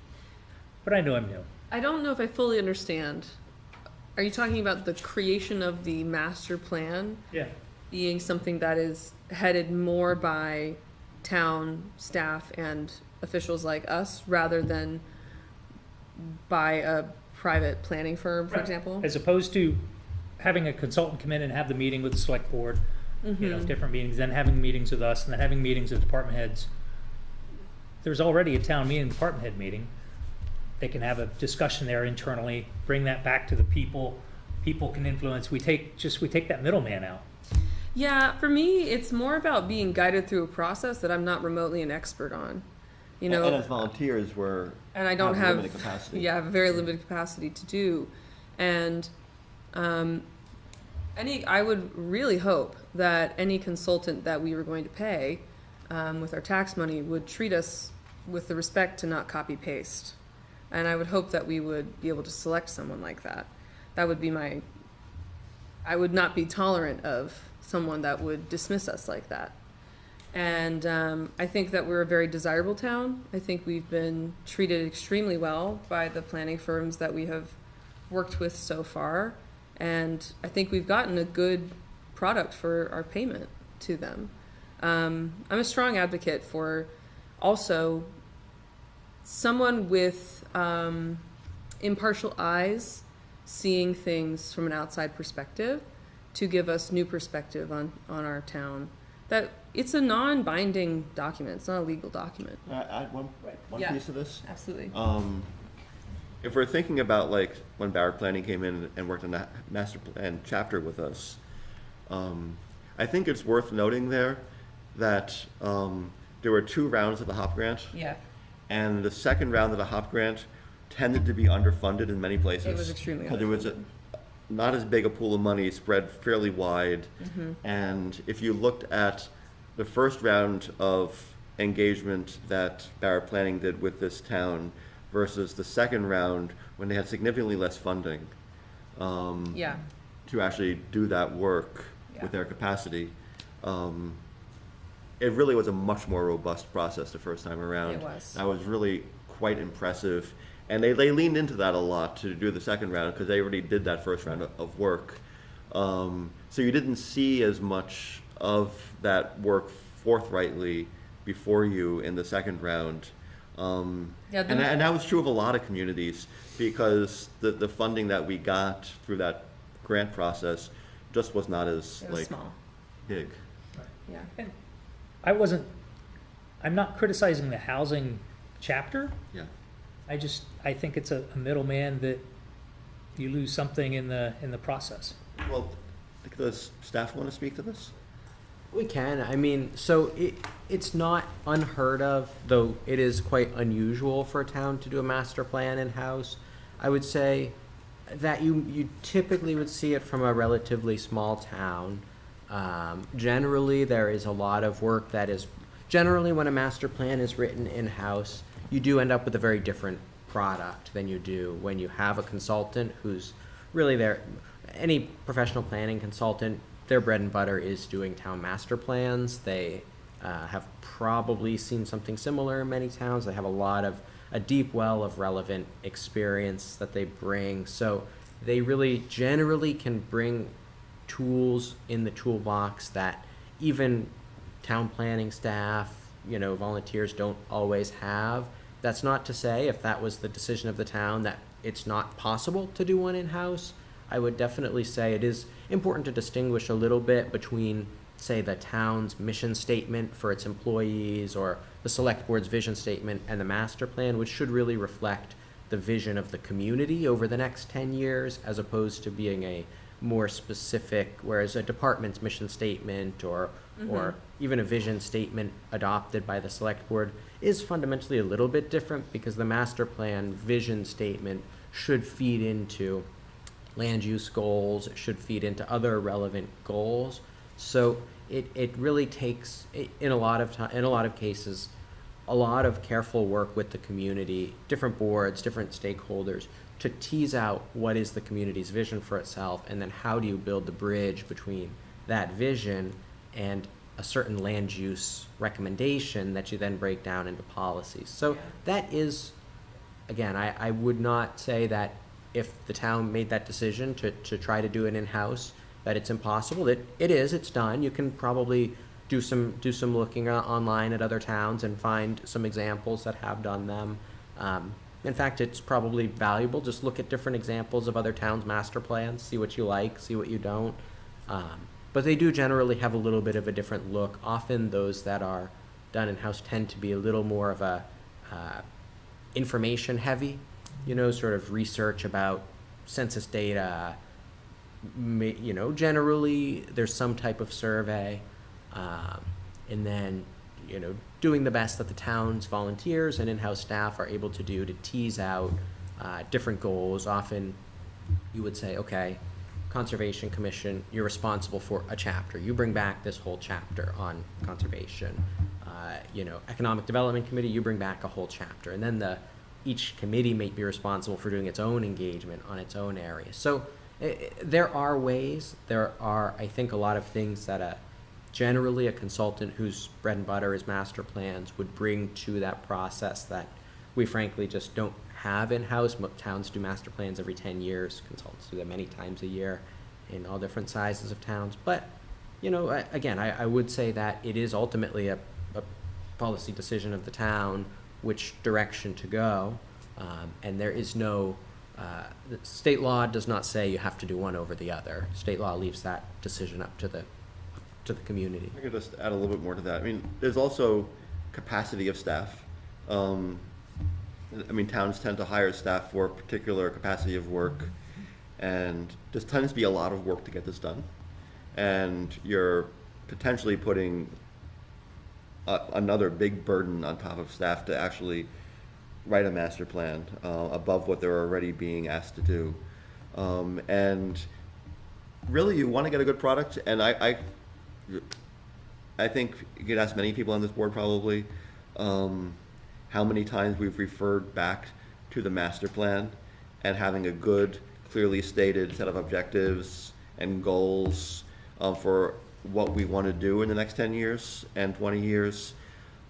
But I know I'm new. I don't know if I fully understand. Are you talking about the creation of the master plan Yeah. being something that is headed more by town staff and officials like us rather than by a private planning firm, for Right. example? As opposed to having a consultant come in and have the meeting with the select board, different meetings, then having meetings with us, and then having meetings with department heads. There's already a town meeting, department head meeting. They can have a discussion there internally, bring that back to the people. People can influence. We take that middleman out. Yeah, for me, it's more about being guided through a process that I'm not remotely an expert on. You know, And as volunteers, we're and I don't have limited capacity. yeah, I have a very limited capacity to do, and I would really hope that any consultant that we were going to pay with our tax money would treat us with the respect to not copy paste, and I would hope that we would be able to select someone like that. That would be I would not be tolerant of someone that would dismiss us like that. And I think that we're a very desirable town. I think we've been treated extremely well by the planning firms that we have worked with so far. And I think we've gotten a good product for our payment to them. I'm a strong advocate for also someone with impartial eyes seeing things from an outside perspective to give us new perspective on our town. That it's a non-binding document. It's not a legal document. Add one Yeah. piece of this. Absolutely. If we're thinking about like when Barrett Planning came in and worked on that master plan chapter with us, I think it's worth noting there that there were 2 rounds of the HOP grant, Yeah. and the second round of the HOP grant tended to be underfunded in many places. It was extremely because there was not as big a pool of money spread fairly wide. And if you looked at the first round of engagement that Barrett Planning did with this town versus the second round when they had significantly less funding Yeah. to actually do that work Yeah. with their capacity, it really was a much more robust process the first time around. It was. That was really quite impressive. And they leaned into that a lot to do the second round because they already did that first round of work. So you didn't see as much of that work forthrightly before you in the second round. And that was true of a lot of communities because the funding that we got through that grant process just was not as It was small. big. Yeah. And I'm not criticizing the housing chapter. Yeah. I think it's a middleman that you lose something in the process. Well, does staff want to speak to this? We can. I mean, so it's not unheard of, though it is quite unusual for a town to do a master plan in-house. I would say that you typically would see it from a relatively small town. Generally, there is a lot of work that is, generally when a master plan is written in-house, you do end up with a very different product than you do when you have a consultant who's really there. Any professional planning consultant, their bread and butter is doing town master plans. They have probably seen something similar in many towns. They have a deep well of relevant experience that they bring. So they really generally can bring tools in the toolbox that even town planning staff, volunteers don't always have. That's not to say if that was the decision of the town that it's not possible to do one in-house. I would definitely say it is important to distinguish a little bit between, say, the town's mission statement for its employees or the select board's vision statement and the master plan, which should really reflect the vision of the community over the next 10 years as opposed to being a more specific, whereas a department's mission statement or even a vision statement adopted by the select board is fundamentally a little bit different because the master plan vision statement should feed into land use goals, it should feed into other relevant goals. So it really takes, in a lot of cases, a lot of careful work with the community, different boards, different stakeholders, to tease out what is the community's vision for itself, and then how do you build the bridge between that vision and a certain land use recommendation that you then break down into policies. So that is, again, I would not say that if the town made that decision to try to do it in-house, that it's impossible. It's done. You can probably do some looking online at other towns and find some examples that have done them. In fact, it's probably valuable. Just look at different examples of other towns' master plans, see what you like, see what you don't. But they do generally have a little bit of a different look. Often those that are done in-house tend to be a little more of a information heavy, sort of research about census data, generally there's some type of survey, and then, doing the best that the town's volunteers and in-house staff are able to do to tease out different goals. Often you would say, okay, Conservation Commission, you're responsible for a chapter. You bring back this whole chapter on conservation. Economic Development Committee, you bring back a whole chapter. And then each committee may be responsible for doing its own engagement on its own area. So there are ways. There are, I think, a lot of things that generally a consultant whose bread and butter is master plans would bring to that process that we frankly just don't have in-house. Towns do master plans every 10 years. Consultants do them many times a year in all different sizes of towns. But, again, I would say that it is ultimately a policy decision of the town which direction to go. And there is no, state law does not say you have to do one over the other. State law leaves that decision up to the community. I could just add a little bit more to that. I mean, there's also capacity of staff. Towns tend to hire staff for a particular capacity of work, and there tends to be a lot of work to get this done. And you're potentially putting another big burden on top of staff to actually write a master plan above what they're already being asked to do. And really, you want to get a good product, and I think you could ask many people on this board probably how many times we've referred back to the master plan and having a good, clearly stated set of objectives and goals for what we want to do in the next 10 years and 20 years.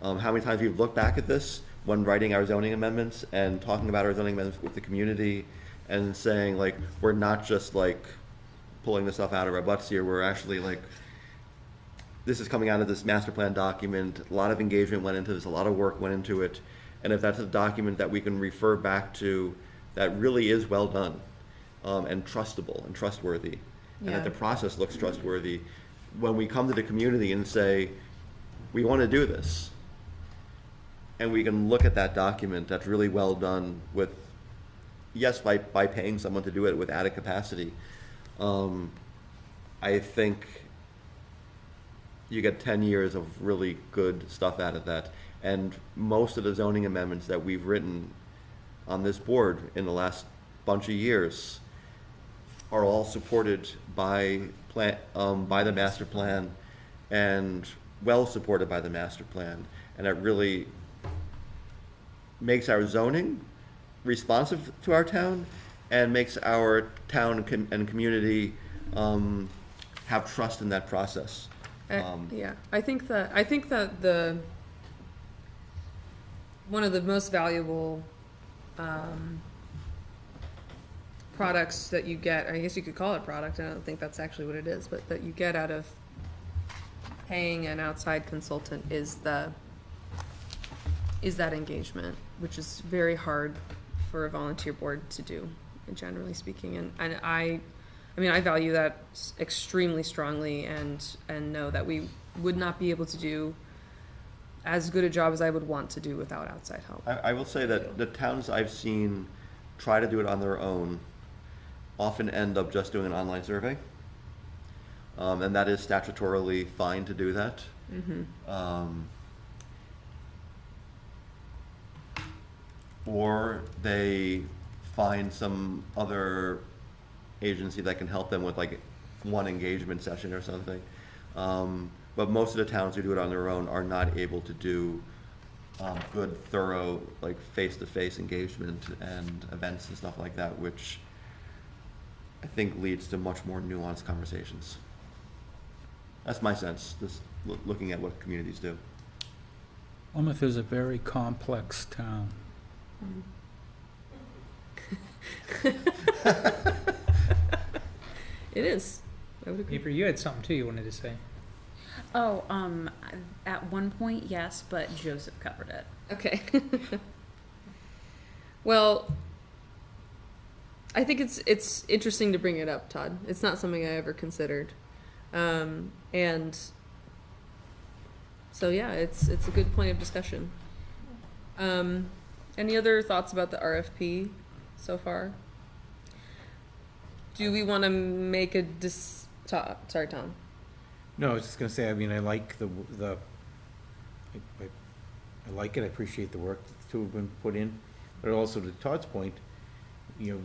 How many times we've looked back at this when writing our zoning amendments and talking about our zoning amendments with the community and saying, like, we're not just like pulling the stuff out of our butts here, we're actually like, this is coming out of this master plan document. A lot of engagement went into this, a lot of work went into it. And if that's a document that we can refer back to that really is well done and trustable and trustworthy, and that the process looks trustworthy, when we come to the community and say, we want to do this, and we can look at that document that's really well done with, yes, by paying someone to do it with added capacity, I think you get 10 years of really good stuff out of that. And most of the zoning amendments that we've written on this board in the last bunch of years are all supported by the master plan, and well supported by the master plan. And it really makes our zoning responsive to our town and makes our town and community have trust in that process. I think that the one of the most valuable products that you get, I guess you could call it product, I don't think that's actually what it is, but that you get out of paying an outside consultant is that engagement, which is very hard for a volunteer board to do, generally speaking. And I value that extremely strongly, and know that we would not be able to do as good a job as I would want to do without outside help. I will say that the towns I've seen try to do it on their own often end up just doing an online survey. And that is statutorily fine to do that. Mm-hmm. Or they find some other agency that can help them with like one engagement session or something. But most of the towns who do it on their own are not able to do good, thorough, like face-to-face engagement and events and stuff like that, which I think leads to much more nuanced conversations. That's my sense, just looking at what communities do. Plymouth is a very complex town. It is. I would agree. Paper, you had something too you wanted to say. Oh, at one point, yes, but Joseph covered it. Okay. Well, I think it's interesting to bring it up, Todd. It's not something I ever considered. And so yeah, it's a good point of discussion. Any other thoughts about the RFP so far? do we want to make a sorry, Tom. No, I was just gonna say, I mean, I like I like it, I appreciate the work to have been put in, but also to Todd's point, you know,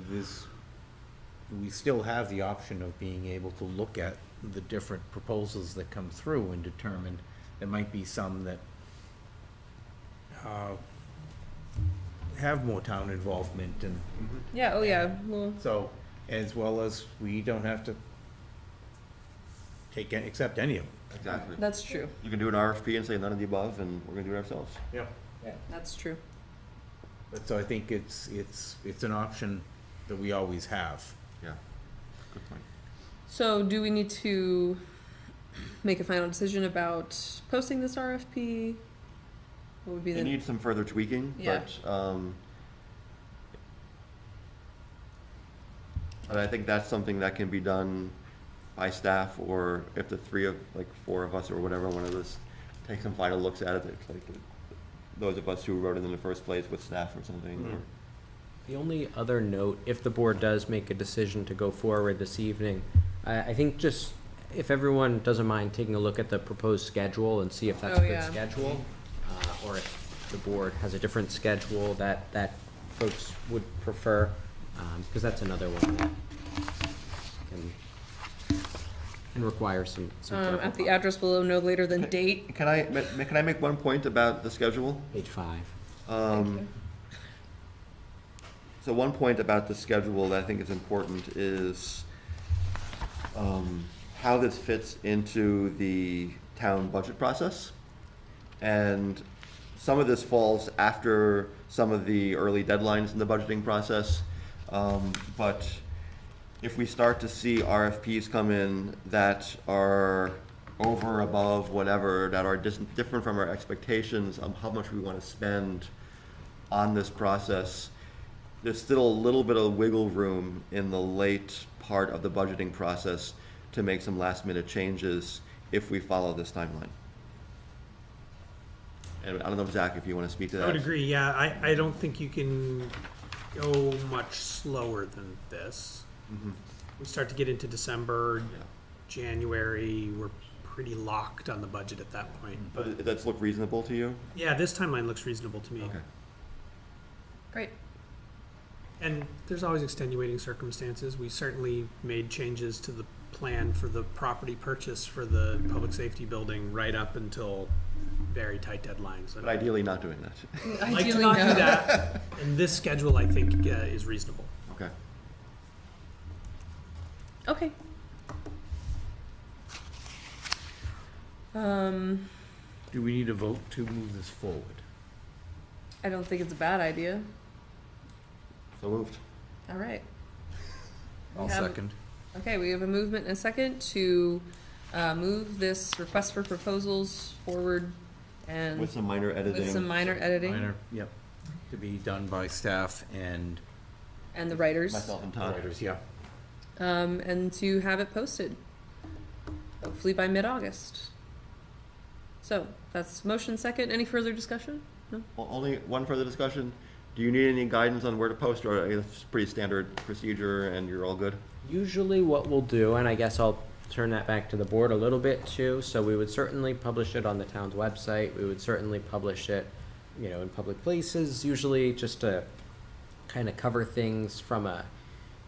we still have the option of being able to look at the different proposals that come through and determine, there might be some that have more town involvement and Yeah, oh yeah, well, so, as well as we don't have to accept any of them. Exactly. that's true. You can do an RFP and say none of the above, and we're gonna do it ourselves. Yeah. That's true. But so I think it's an option that we always have. Yeah, good point. So do we need to make a final decision about posting this RFP? What would be It the, needs some further tweaking, Yeah. but I think that's something that can be done by staff, or if the four of us or whatever, one of us take some final looks at it, it's like those of us who wrote it in the first place with staff or something. Or, The only other note, if the board does make a decision to go forward this evening, I think just, if everyone doesn't mind taking a look at the proposed schedule and see if that's Oh, a good yeah. schedule, or if the board has a different schedule that folks would prefer, because that's another one that can require some careful at the thought. address below, no later than date? can I make one point about the schedule? Page 5. So one point about the schedule that I think is important is how this fits into the town budget process. And some of this falls after some of the early deadlines in the budgeting process. But if we start to see RFPs come in that are over, above, whatever, that are different from our expectations of how much we want to spend on this process, there's still a little bit of wiggle room in the late part of the budgeting process to make some last minute changes if we follow this timeline. And I don't know, Zach, if you want to speak to that. I would agree, yeah, I don't think you can go much slower than this. Mhm. We start to get into December, Yeah. January, we're pretty locked on the budget at that point. But Does that look reasonable to you? yeah, this timeline looks reasonable to me. Okay. Great. And there's always extenuating circumstances. We certainly made changes to the plan for the property purchase for the public safety building right up until very tight deadlines. But ideally not doing that. I'd like to Ideally, not no. do that, and this schedule, I think, is reasonable. Okay. Okay. Do we need a vote to move this forward? I don't think it's a bad idea. So moved. All right. I'll We have- second. Okay, we have a movement and a second to move this request for proposals forward and With some minor editing. with some minor editing Minor, yep, to be done by staff and and the writers, Myself and Todd. writers, yeah. and to have it posted, hopefully by mid-August. So that's motion second. Any further discussion? No? Only one further discussion. Do you need any guidance on where to post, or it's pretty standard procedure and you're all good? Usually what we'll do, and I guess I'll turn that back to the board a little bit too, so we would certainly publish it on the town's website, we would certainly publish it, in public places, usually just to kind of cover things from a,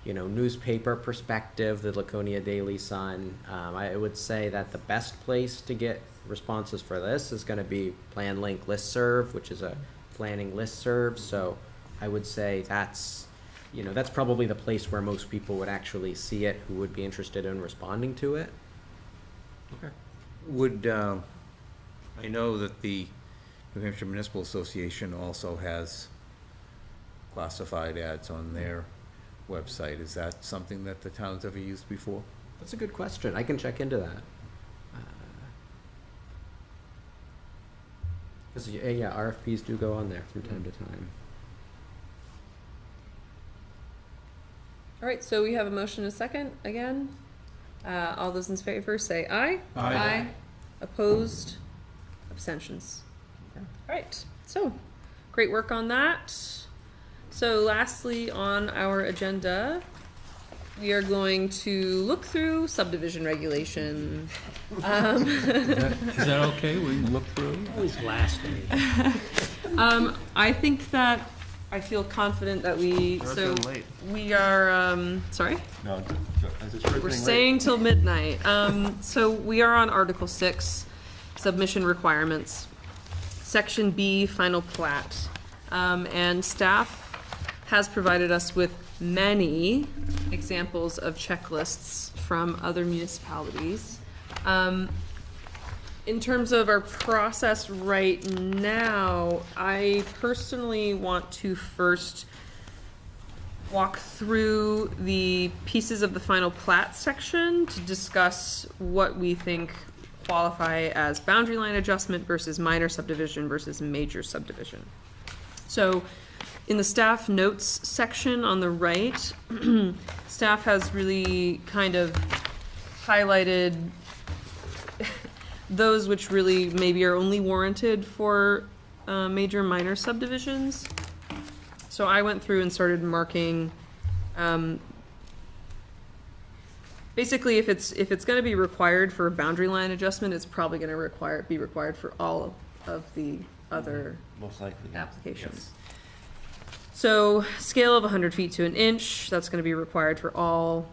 newspaper perspective, the Laconia Daily Sun. I would say that the best place to get responses for this is gonna be PlanLink listserv, which is a planning listserv, so I would say that's probably the place where most people would actually see it who would be interested in responding to it. Okay. Would, I know that the New Hampshire Municipal Association also has classified ads on their website. Is that something that the town's ever used before? That's a good question. I can check into that. Because, RFPs do go on there from time to time. All right, so we have a motion and a second again. All those in favor say aye. Aye. Opposed? Abstentions? All right, so great work on that. So lastly on our agenda we are going to look through subdivision regulation. Is that okay? We can look through? Always last day. I think that I feel confident that we, so we are, sorry? No, as it's We're staying till midnight. So we are on Article 6, submission requirements, Section B, final plat. And staff has provided us with many examples of checklists from other municipalities. In terms of our process right now, I personally want to first walk through the pieces of the final plat section to discuss what we think qualify as boundary line adjustment versus minor subdivision versus major subdivision. So in the staff notes section on the right, staff has really kind of highlighted those which really maybe are only warranted for major and minor subdivisions. So I went through and started marking, basically if it's going to be required for a boundary line adjustment, it's probably going to be required for all of the other most likely applications. So scale of 100 feet to an inch, that's going to be required for all.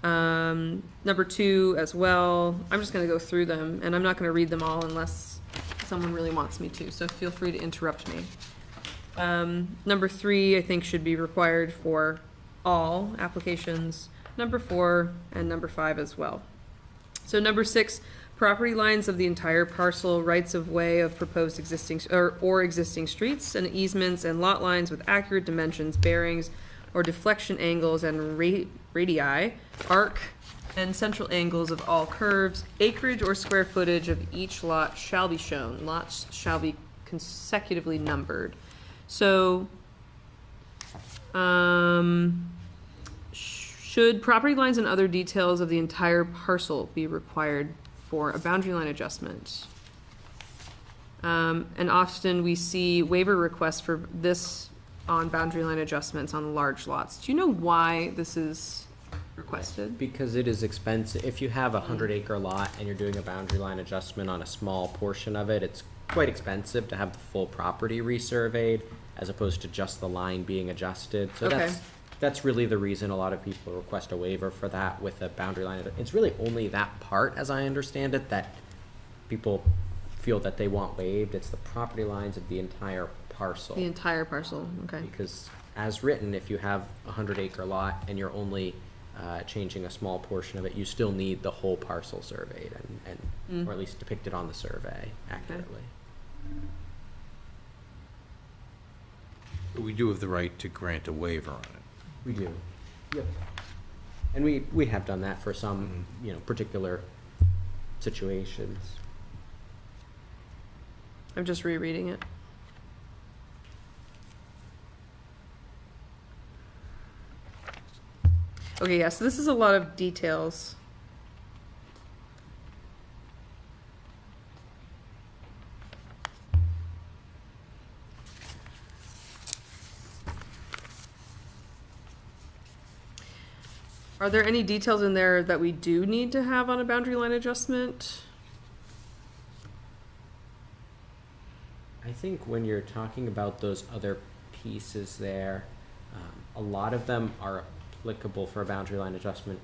Number 2 as well. I'm just going to go through them, and I'm not going to read them all unless someone really wants me to, so feel free to interrupt me. Number 3, I think, should be required for all applications. Number 4 and number 5 as well. So number 6, property lines of the entire parcel, rights of way of proposed existing or existing streets and easements, and lot lines with accurate dimensions, bearings, or deflection angles and radii, arc and central angles of all curves, acreage or square footage of each lot shall be shown. Lots shall be consecutively numbered. So, should property lines and other details of the entire parcel be required for a boundary line adjustment? And often we see waiver requests for this on boundary line adjustments on large lots. Do you know why this is requested? Because it is expensive. If you have a 100-acre lot and you're doing a boundary line adjustment on a small portion of it, it's quite expensive to have the full property resurveyed as opposed to just the line being adjusted. So Okay. that's really the reason a lot of people request a waiver for that with a boundary line. It's really only that part, as I understand it, that people feel that they want waived. It's the property lines of the entire parcel. The entire parcel, okay. Because as written, if you have a 100-acre lot and you're only changing a small portion of it, you still need the whole parcel surveyed and or at least depicted on the survey accurately. We do have the right to grant a waiver on it. We do. Yep. And we have done that for some, particular situations. I'm just rereading it. Okay, yeah, so this is a lot of details. Are there any details in there that we do need to have on a boundary line adjustment? I think when you're talking about those other pieces there, a lot of them are applicable for a boundary line adjustment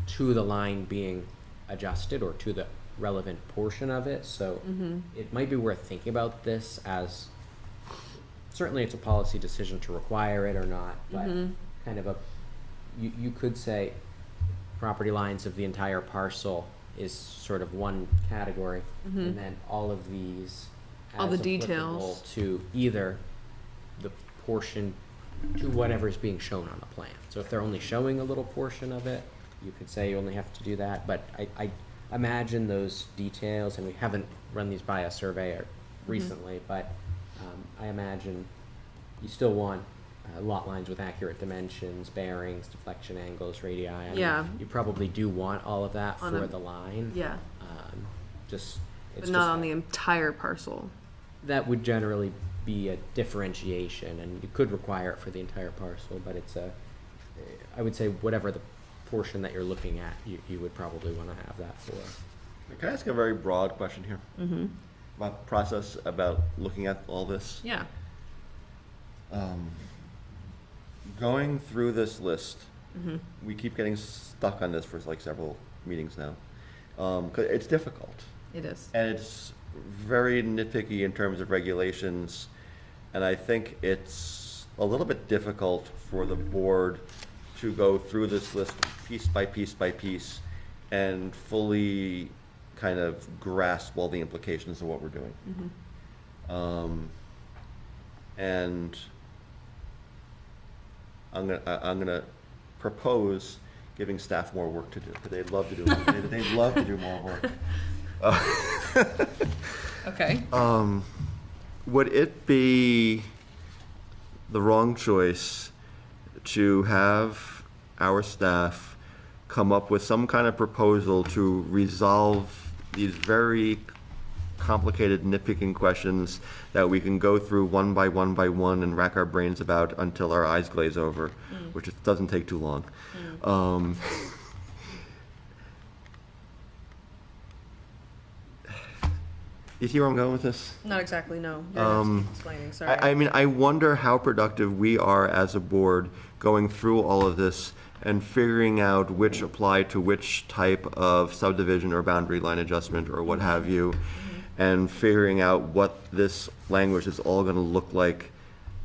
to the line being adjusted or to the relevant portion of it. So it might be worth thinking about this as, certainly it's a policy decision to require it or not, but kind of you could say property lines of the entire parcel is sort of one category, and then all of these All the as applicable details. to either the portion to whatever is being shown on the plan. So if they're only showing a little portion of it, you could say you only have to do that. But I imagine those details, and we haven't run these by a surveyor recently, but I imagine you still want lot lines with accurate dimensions, bearings, deflection angles, radii. I mean, Yeah. you probably do want all of that On for a- the line. Yeah, It's but just not on the entire parcel. that would generally be a differentiation, and you could require it for the entire parcel, but I would say whatever the portion that you're looking at, you would probably want to have that for. Can I ask a very broad question here? Mm-hmm. About process, about looking at all this? Yeah. Going through this list, Mm-hmm. we keep getting stuck on this for like several meetings now. 'Cause it's difficult. It is. And it's very nitpicky in terms of regulations. And I think it's a little bit difficult for the board to go through this list piece by piece by piece and fully kind of grasp all the implications of what we're doing. Mm-hmm. And I'm gonna propose giving staff more work to do, because they'd love to do, they'd love to do more work. Okay. Would it be the wrong choice to have our staff come up with some kind of proposal to resolve these very complicated nitpicking questions that we can go through one by one and rack our brains about until our eyes glaze over, which it doesn't take too long. You see where I'm going with this? Not exactly, no. You're gonna have to keep explaining, sorry. I mean, I wonder how productive we are as a board going through all of this and figuring out which apply to which type of subdivision or boundary line adjustment or what have you, and figuring out what this language is all going to look like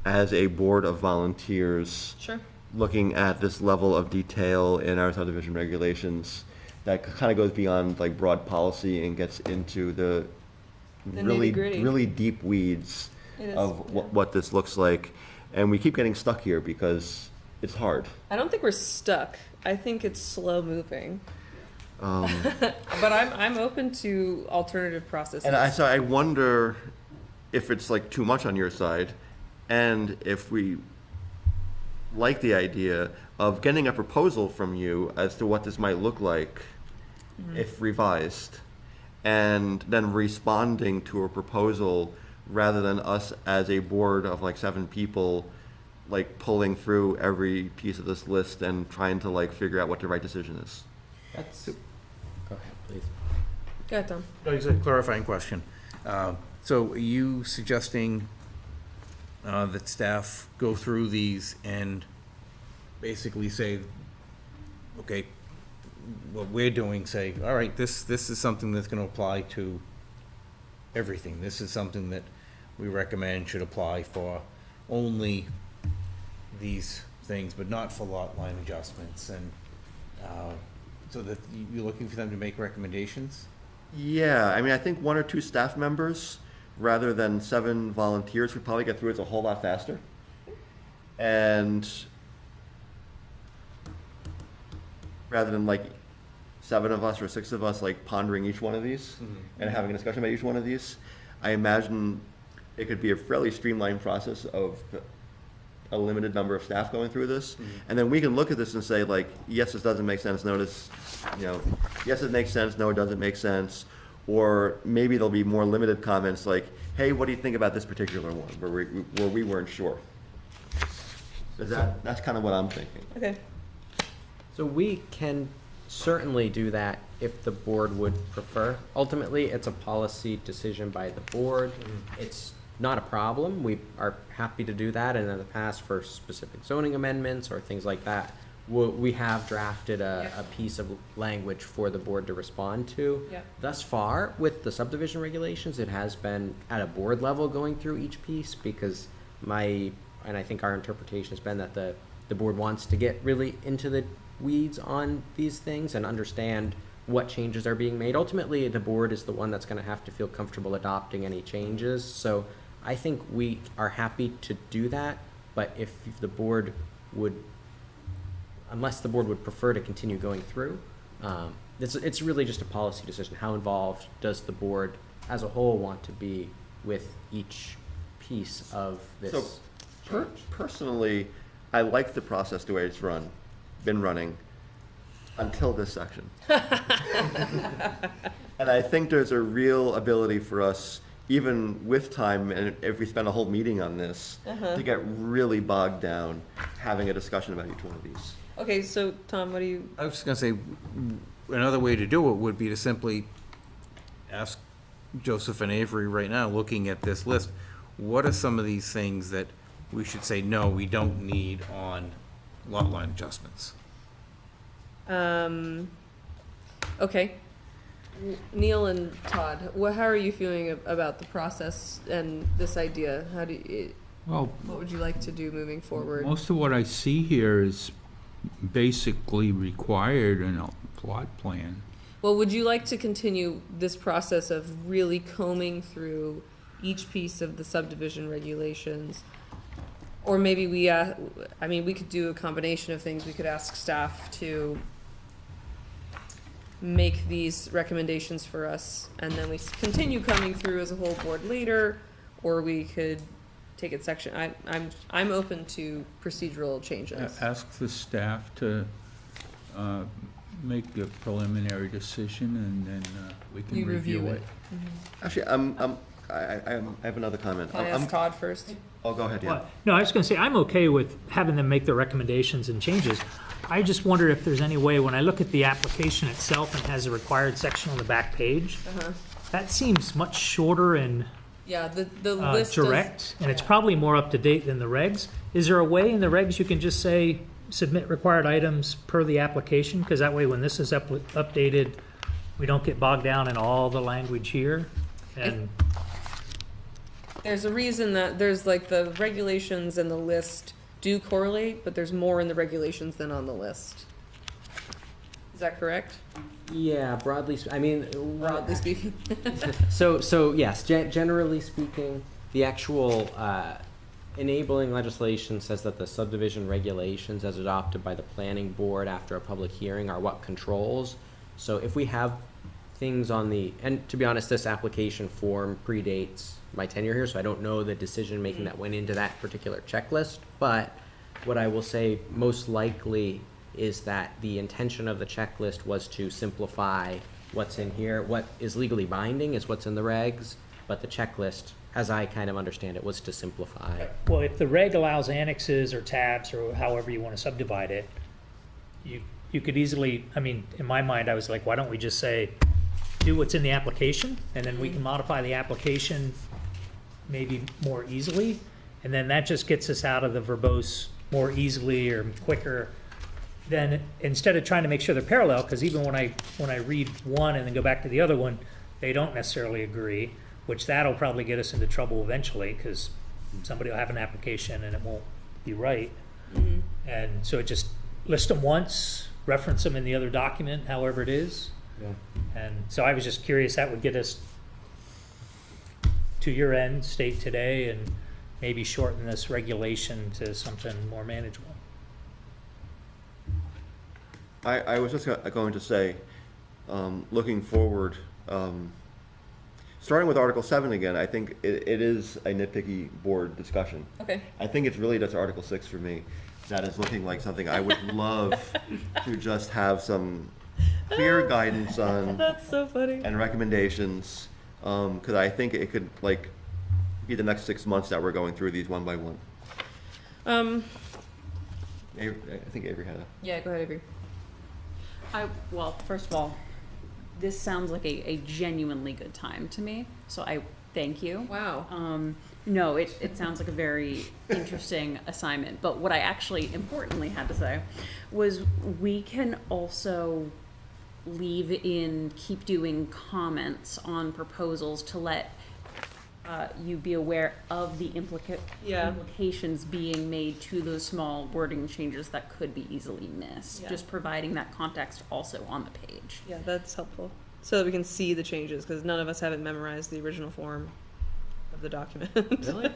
as a board of volunteers. Sure. Looking at this level of detail in our subdivision regulations that kind of goes beyond like broad policy and gets into the really, nitty-gritty. really deep weeds It is, of yeah. what this looks like. And we keep getting stuck here because it's hard. I don't think we're stuck. I think it's slow moving. Um, But I'm open to alternative processes. and so I wonder if it's like too much on your side, and if we like the idea of getting a proposal from you as to what this might look like if revised, and then responding to a proposal rather than us as a board of like 7 people like pulling through every piece of this list and trying to like figure out what the right decision is. That's. Go ahead, please. Go ahead, Tom. No, it's a clarifying question. So are you suggesting that staff go through these and basically say, okay, what we're doing, say, all right, this is something that's gonna apply to everything. This is something that we recommend should apply for only these things, but not for lot line adjustments, and so that you're looking for them to make recommendations? Yeah, I mean, I think 1 or 2 staff members, rather than 7 volunteers, would probably get through it a whole lot faster. And rather than like 7 of us or 6 of us like pondering each one of these and having a discussion about each one of these, I imagine it could be a fairly streamlined process of a limited number of staff going through this. And then we can look at this and say like, yes, this doesn't make sense, no, this, yes, it makes sense, no, it doesn't make sense. Or maybe there'll be more limited comments like, hey, what do you think about this particular one, where we weren't sure. That's kind of what I'm thinking. Okay. So we can certainly do that if the board would prefer. Ultimately, it's a policy decision by the board. It's not a problem. We are happy to do that, and in the past for specific zoning amendments or things like that, we have drafted a piece of language for the board to respond to. Yep. Thus far, with the subdivision regulations, it has been at a board level going through each piece, because and I think our interpretation has been that the board wants to get really into the weeds on these things and understand what changes are being made. Ultimately, the board is the one that's going to have to feel comfortable adopting any changes. So I think we are happy to do that, but if the board would, unless the board would prefer to continue going through, it's really just a policy decision. How involved does the board as a whole want to be with each piece of this? So personally, I like the process the way it's been running until this section. And I think there's a real ability for us, even with time, and if we spend a whole meeting on this, to get really bogged down having a discussion about each one of these. Okay, so Tom, what do you? I was just gonna say, another way to do it would be to simply ask Joseph and Avery right now, looking at this list, what are some of these things that we should say, no, we don't need on lot line adjustments? Okay. Neil and Todd, how are you feeling about the process and this idea? How do you, Well, what would you like to do moving forward? most of what I see here is basically required in a plot plan. Well, would you like to continue this process of really combing through each piece of the subdivision regulations? Or maybe we could do a combination of things. We could ask staff to make these recommendations for us, and then we continue coming through as a whole board later, or we could take it section. I'm open to procedural changes. Ask the staff to make a preliminary decision, and then we can You review review it. Actually, I have another comment. Can I ask Todd first? Oh, go ahead, yeah. Well, no, I was going to say, I'm okay with having them make their recommendations and changes. I just wonder if there's any way, when I look at the application itself and has a required section on the back page, that seems much shorter and Yeah, the list direct, and it's probably more up to date than the regs. Is there a way in the regs you can just say, submit required items per the application? Because that way, when this is updated, we don't get bogged down in all the language here. And There's a reason that there's like the regulations and the list do correlate, but there's more in the regulations than on the list. Is that correct? Yeah, broadly, Broadly speaking. So yes, generally speaking, the actual enabling legislation says that the subdivision regulations as adopted by the planning board after a public hearing are what controls. So if we have things on and to be honest, this application form predates my tenure here, so I don't know the decision making that went into that particular checklist, but what I will say most likely is that the intention of the checklist was to simplify what's in here. What is legally binding is what's in the regs, but the checklist, as I kind of understand it, was to simplify. well, if the reg allows annexes or tabs or however you want to subdivide it, you could easily, in my mind, I was like, why don't we just say, do what's in the application, and then we can modify the application maybe more easily, and then that just gets us out of the verbose more easily or quicker. Then instead of trying to make sure they're parallel, because even when I read one and then go back to the other one, they don't necessarily agree, which that'll probably get us into trouble eventually, because somebody will have an application and it won't be right. And so it just list them once, reference them in the other document, however it is. Yeah. And so I was just curious, that would get us to your end state today and maybe shorten this regulation to something more manageable. I was just going to say, looking forward, starting with Article 7 again, I think it is a nitpicky board discussion. Okay. I think it's really just Article 6 for me. That is looking like something I would love to just have some clear guidance on That's so funny. and recommendations, because I think it could be the next 6 months that we're going through these one by one. I think Avery had a. Yeah, go ahead, Avery. Well, first of all, this sounds like a genuinely good time to me, so I thank you. Wow. No, it sounds like a very interesting assignment, but what I actually importantly had to say was we can also keep doing comments on proposals to let you be aware of the implications being made to those small wording changes that could be easily missed. Yeah. Just providing that context also on the page. Yeah, that's helpful. So that we can see the changes, because none of us haven't memorized the original form of the document. Really?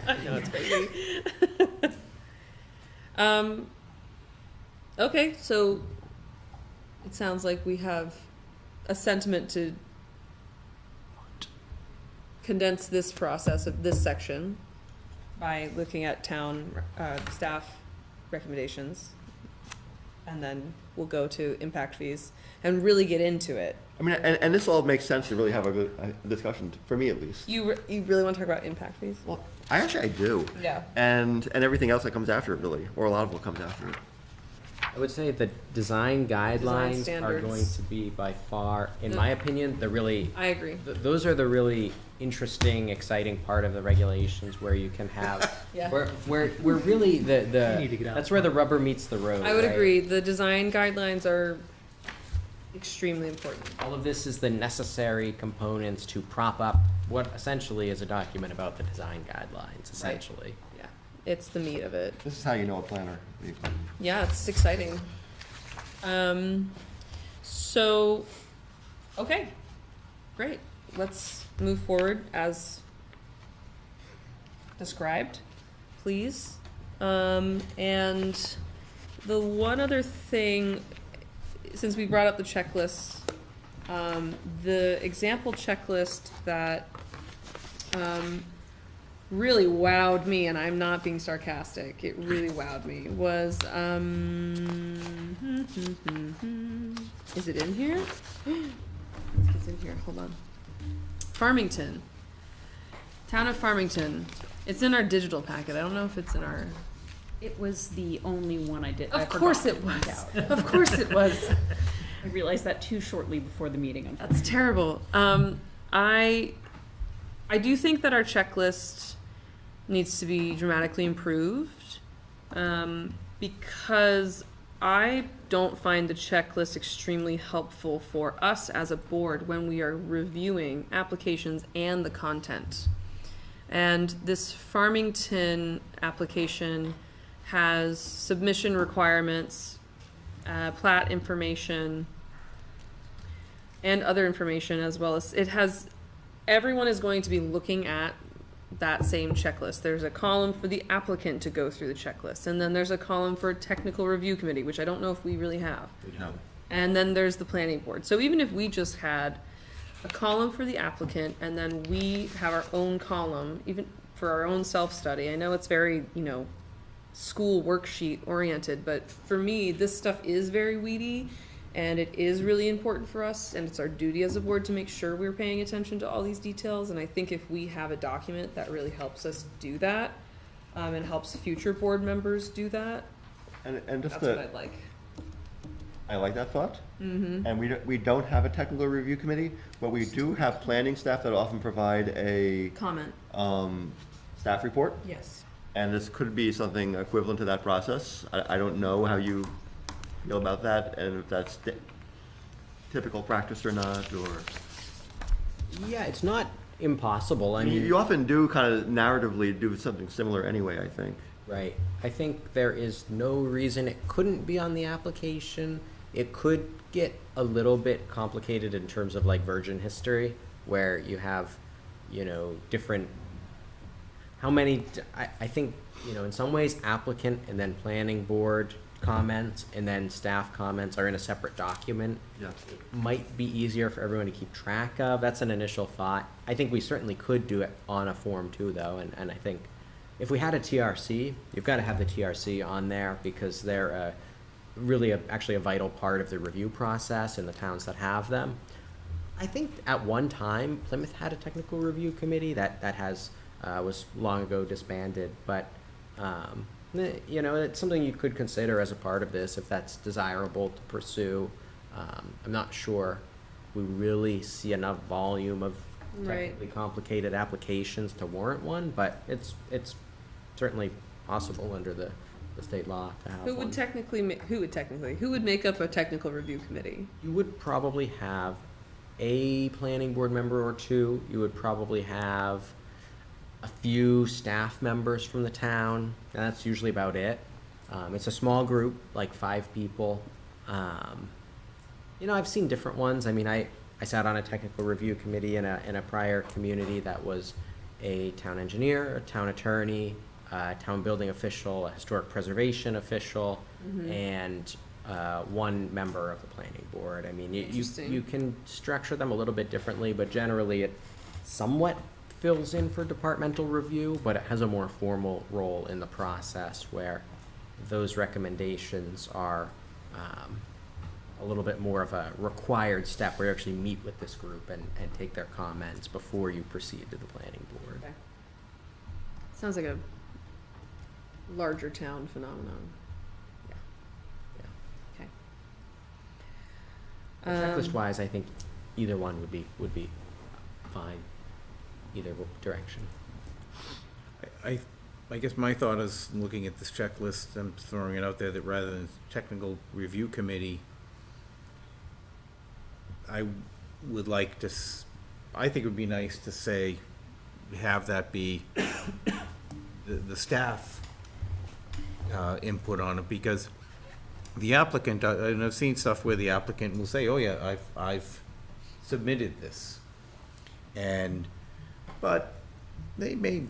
I know, it's crazy. Okay, so it sounds like we have a sentiment to condense this process of this section by looking at town staff recommendations, and then we'll go to impact fees and really get into it. I mean, and this all makes sense to really have a good discussion, for me at least. You really want to talk about impact fees? Well, I do. Yeah. And everything else that comes after it, really, or a lot of what comes after it. I would say the design guidelines are standards. going to be by far, in my opinion, the really, I agree. those are the really interesting, exciting part of the regulations where you can have, Yeah. where really You need to get out. that's where the rubber meets the road. I would right? agree. The design guidelines are extremely important. All of this is the necessary components to prop up what essentially is a document about the design guidelines, essentially. Yeah, it's the meat of it. This is how you know a planner. Yeah, it's exciting. So, okay, great. Let's move forward as described, please. And the one other thing, since we brought up the checklist, the example checklist that really wowed me, and I'm not being sarcastic, it really wowed me, was, is it in here? It's in here, hold on. Farmington. Town of Farmington. It's in our digital packet. I don't know if it's in our... It was the only one I did. Of course it was. Of course it was. I realized that too shortly before the meeting. That's terrible. I do think that our checklist needs to be dramatically improved, because I don't find the checklist extremely helpful for us as a board when we are reviewing applications and the content. And this Farmington application has submission requirements, plat information, and other information, as well as it has, everyone is going to be looking at that same checklist. There's a column for the applicant to go through the checklist, and then there's a column for technical review committee, which I don't know if we really have. No. And then there's the planning board. So even if we just had a column for the applicant, and then we have our own column, even for our own self-study, I know it's very, school worksheet oriented, but for me, this stuff is very weedy, and it is really important for us, and it's our duty as a board to make sure we're paying attention to all these details. And I think if we have a document that really helps us do that, and helps future board members do that, And just that's what I'd like. I like that thought. Mm-hmm. And we don't have a technical review committee, but we do have planning staff that often provide a Comment. Staff report. Yes. And this could be something equivalent to that process. I don't know how you feel about that, and if that's typical practice or not, or... Yeah, it's not impossible. I mean, You often do kind of narratively do something similar anyway, I think. right. I think there is no reason it couldn't be on the application. It could get a little bit complicated in terms of like virgin history, where you have, different, how many, I think, in some ways applicant and then planning board comments and then staff comments are in a separate document. Yeah. It might be easier for everyone to keep track of. That's an initial thought. I think we certainly could do it on a form too, though, and I think if we had a TRC, you've got to have the TRC on there because they're actually a vital part of the review process in the towns that have them. I think at one time Plymouth had a technical review committee that was long ago disbanded, but it's something you could consider as a part of this if that's desirable to pursue. I'm not sure we really see enough volume of technically complicated applications to warrant one, but it's certainly possible under the state law to have Who one. who would make up a technical review committee? You would probably have a planning board member or two. You would probably have a few staff members from the town, and that's usually about it. It's a small group, like 5 people. I've seen different ones. I mean, I sat on a technical review committee in a prior community that was a town engineer, a town attorney, a town building official, a historic preservation official, and one member of the planning board. I mean, you can structure them a little bit differently, but generally it somewhat fills in for departmental review, but it has a more formal role in the process where those recommendations are a little bit more of a required step where you actually meet with this group and take their comments before you proceed to the planning board. Okay. Sounds like a larger town phenomenon. Checklist wise, I think either one would be fine, either direction. I guess my thought is, looking at this checklist, I'm throwing it out there, that rather than technical review committee, I would like to, I think it would be nice to say, have that be the staff input on it, because the applicant, and I've seen stuff where the applicant will say, oh yeah, I've submitted this. But they may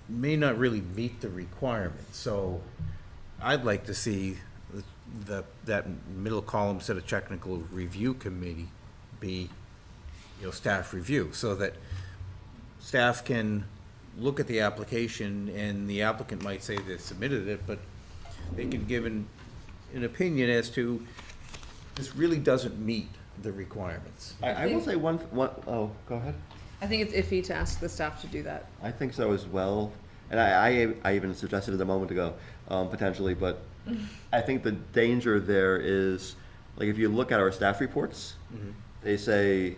not really meet the requirements, so I'd like to see that middle column instead of technical review committee be, staff review, so that staff can look at the application, and the applicant might say they submitted it, but they can give an opinion as to, this really doesn't meet the requirements. I will say one, oh, go ahead. I think it's iffy to ask the staff to do that. I think so as well. And I even suggested it a moment ago, potentially, but I think the danger there is, like, if you look at our staff reports, they say,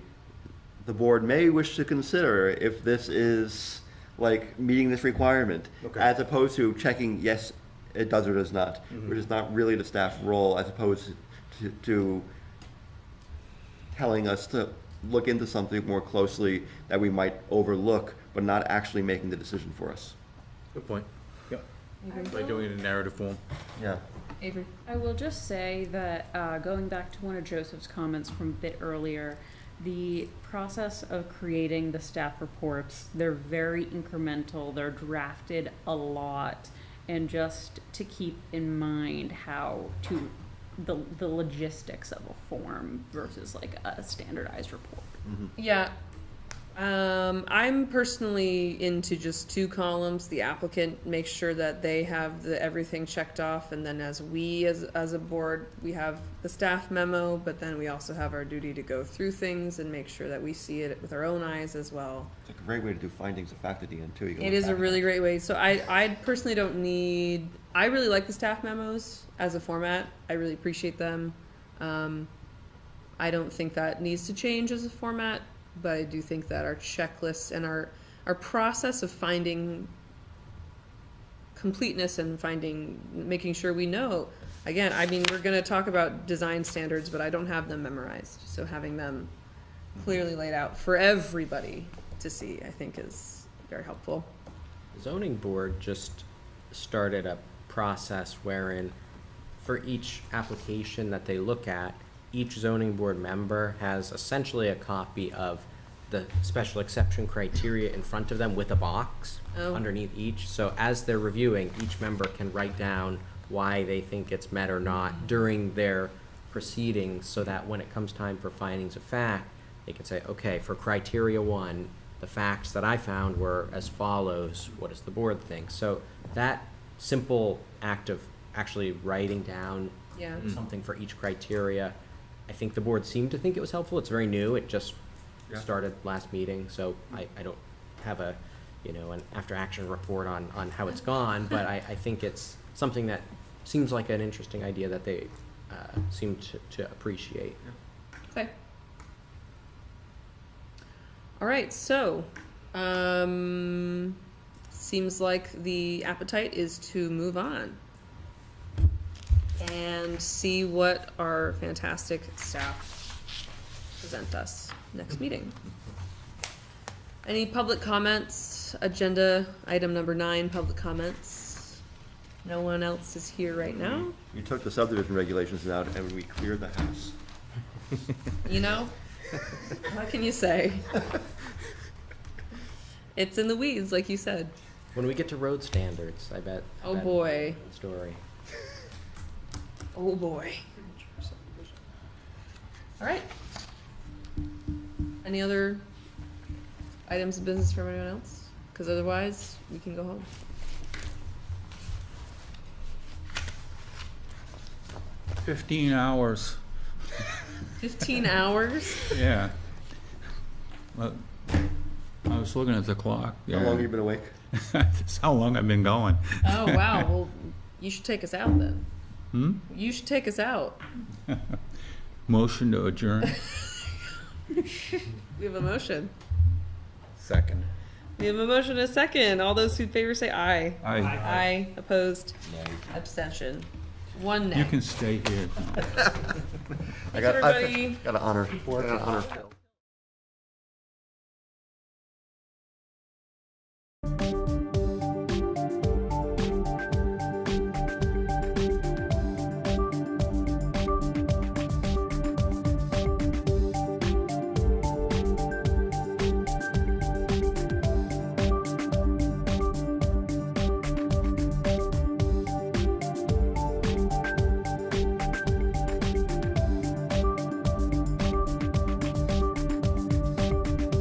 the board may wish to consider if this is, like, meeting this requirement, Okay. as opposed to checking, yes, it does or does not, which is not really the staff role, as opposed to telling us to look into something more closely that we might overlook, but not actually making the decision for us. Good point. Yep. By doing it in narrative form. Yeah. Avery? I will just say that, going back to one of Joseph's comments from a bit earlier, the process of creating the staff reports, they're very incremental, they're drafted a lot, and just to keep in mind how to, the logistics of a form versus like a standardized report. Yeah. I'm personally into just 2 columns. The applicant makes sure that they have everything checked off, and then as a board, we have the staff memo, but then we also have our duty to go through things and make sure that we see it with our own eyes as well. It's a great way to do findings of fact at the end, too. You can It look is a back at really great way. So I personally don't need, I really like the staff memos as a format. I really appreciate them. I don't think that needs to change as a format, but I do think that our checklists and our process of finding completeness and making sure we know, again, I mean, we're going to talk about design standards, but I don't have them memorized. So having them clearly laid out for everybody to see, I think, is very helpful. The zoning board just started a process wherein for each application that they look at, each zoning board member has essentially a copy of the special exception criteria in front of them with a box underneath each. So as they're reviewing, each member can write down why they think it's met or not during their proceedings, so that when it comes time for findings of fact, they can say, okay, for criteria 1, the facts that I found were as follows. What does the board think? So that simple act of actually writing down something for each criteria, I think the board seemed to think it was helpful. It's very new. It just started last meeting, so I don't have an after action report on how it's gone, but I think it's something that seems like an interesting idea that they seem to appreciate. Okay. All right, so seems like the appetite is to move on and see what our fantastic staff present us next meeting. Any public comments? Agenda item number 9, public comments. No one else is here right now. You took the subdivision regulations out and we cleared the house. You know, what can you say? It's in the weeds, like you said. When we get to road standards, I bet. Oh boy. Story. Oh boy. All right. Any other items of business from anyone else? Because otherwise, we can go home. 15 hours. 15 hours? Yeah. Well, I was looking at the clock. How long have you been awake? That's how long I've been going. Oh, wow. Well, you should take us out then. Hmm? You should take us out. Motion to adjourn. We have a motion. Second. We have a motion and a second. All those who favor say aye. Aye. Aye. Opposed? Abstention. One nay. You can stay here. I Thanks, everybody. got an honor.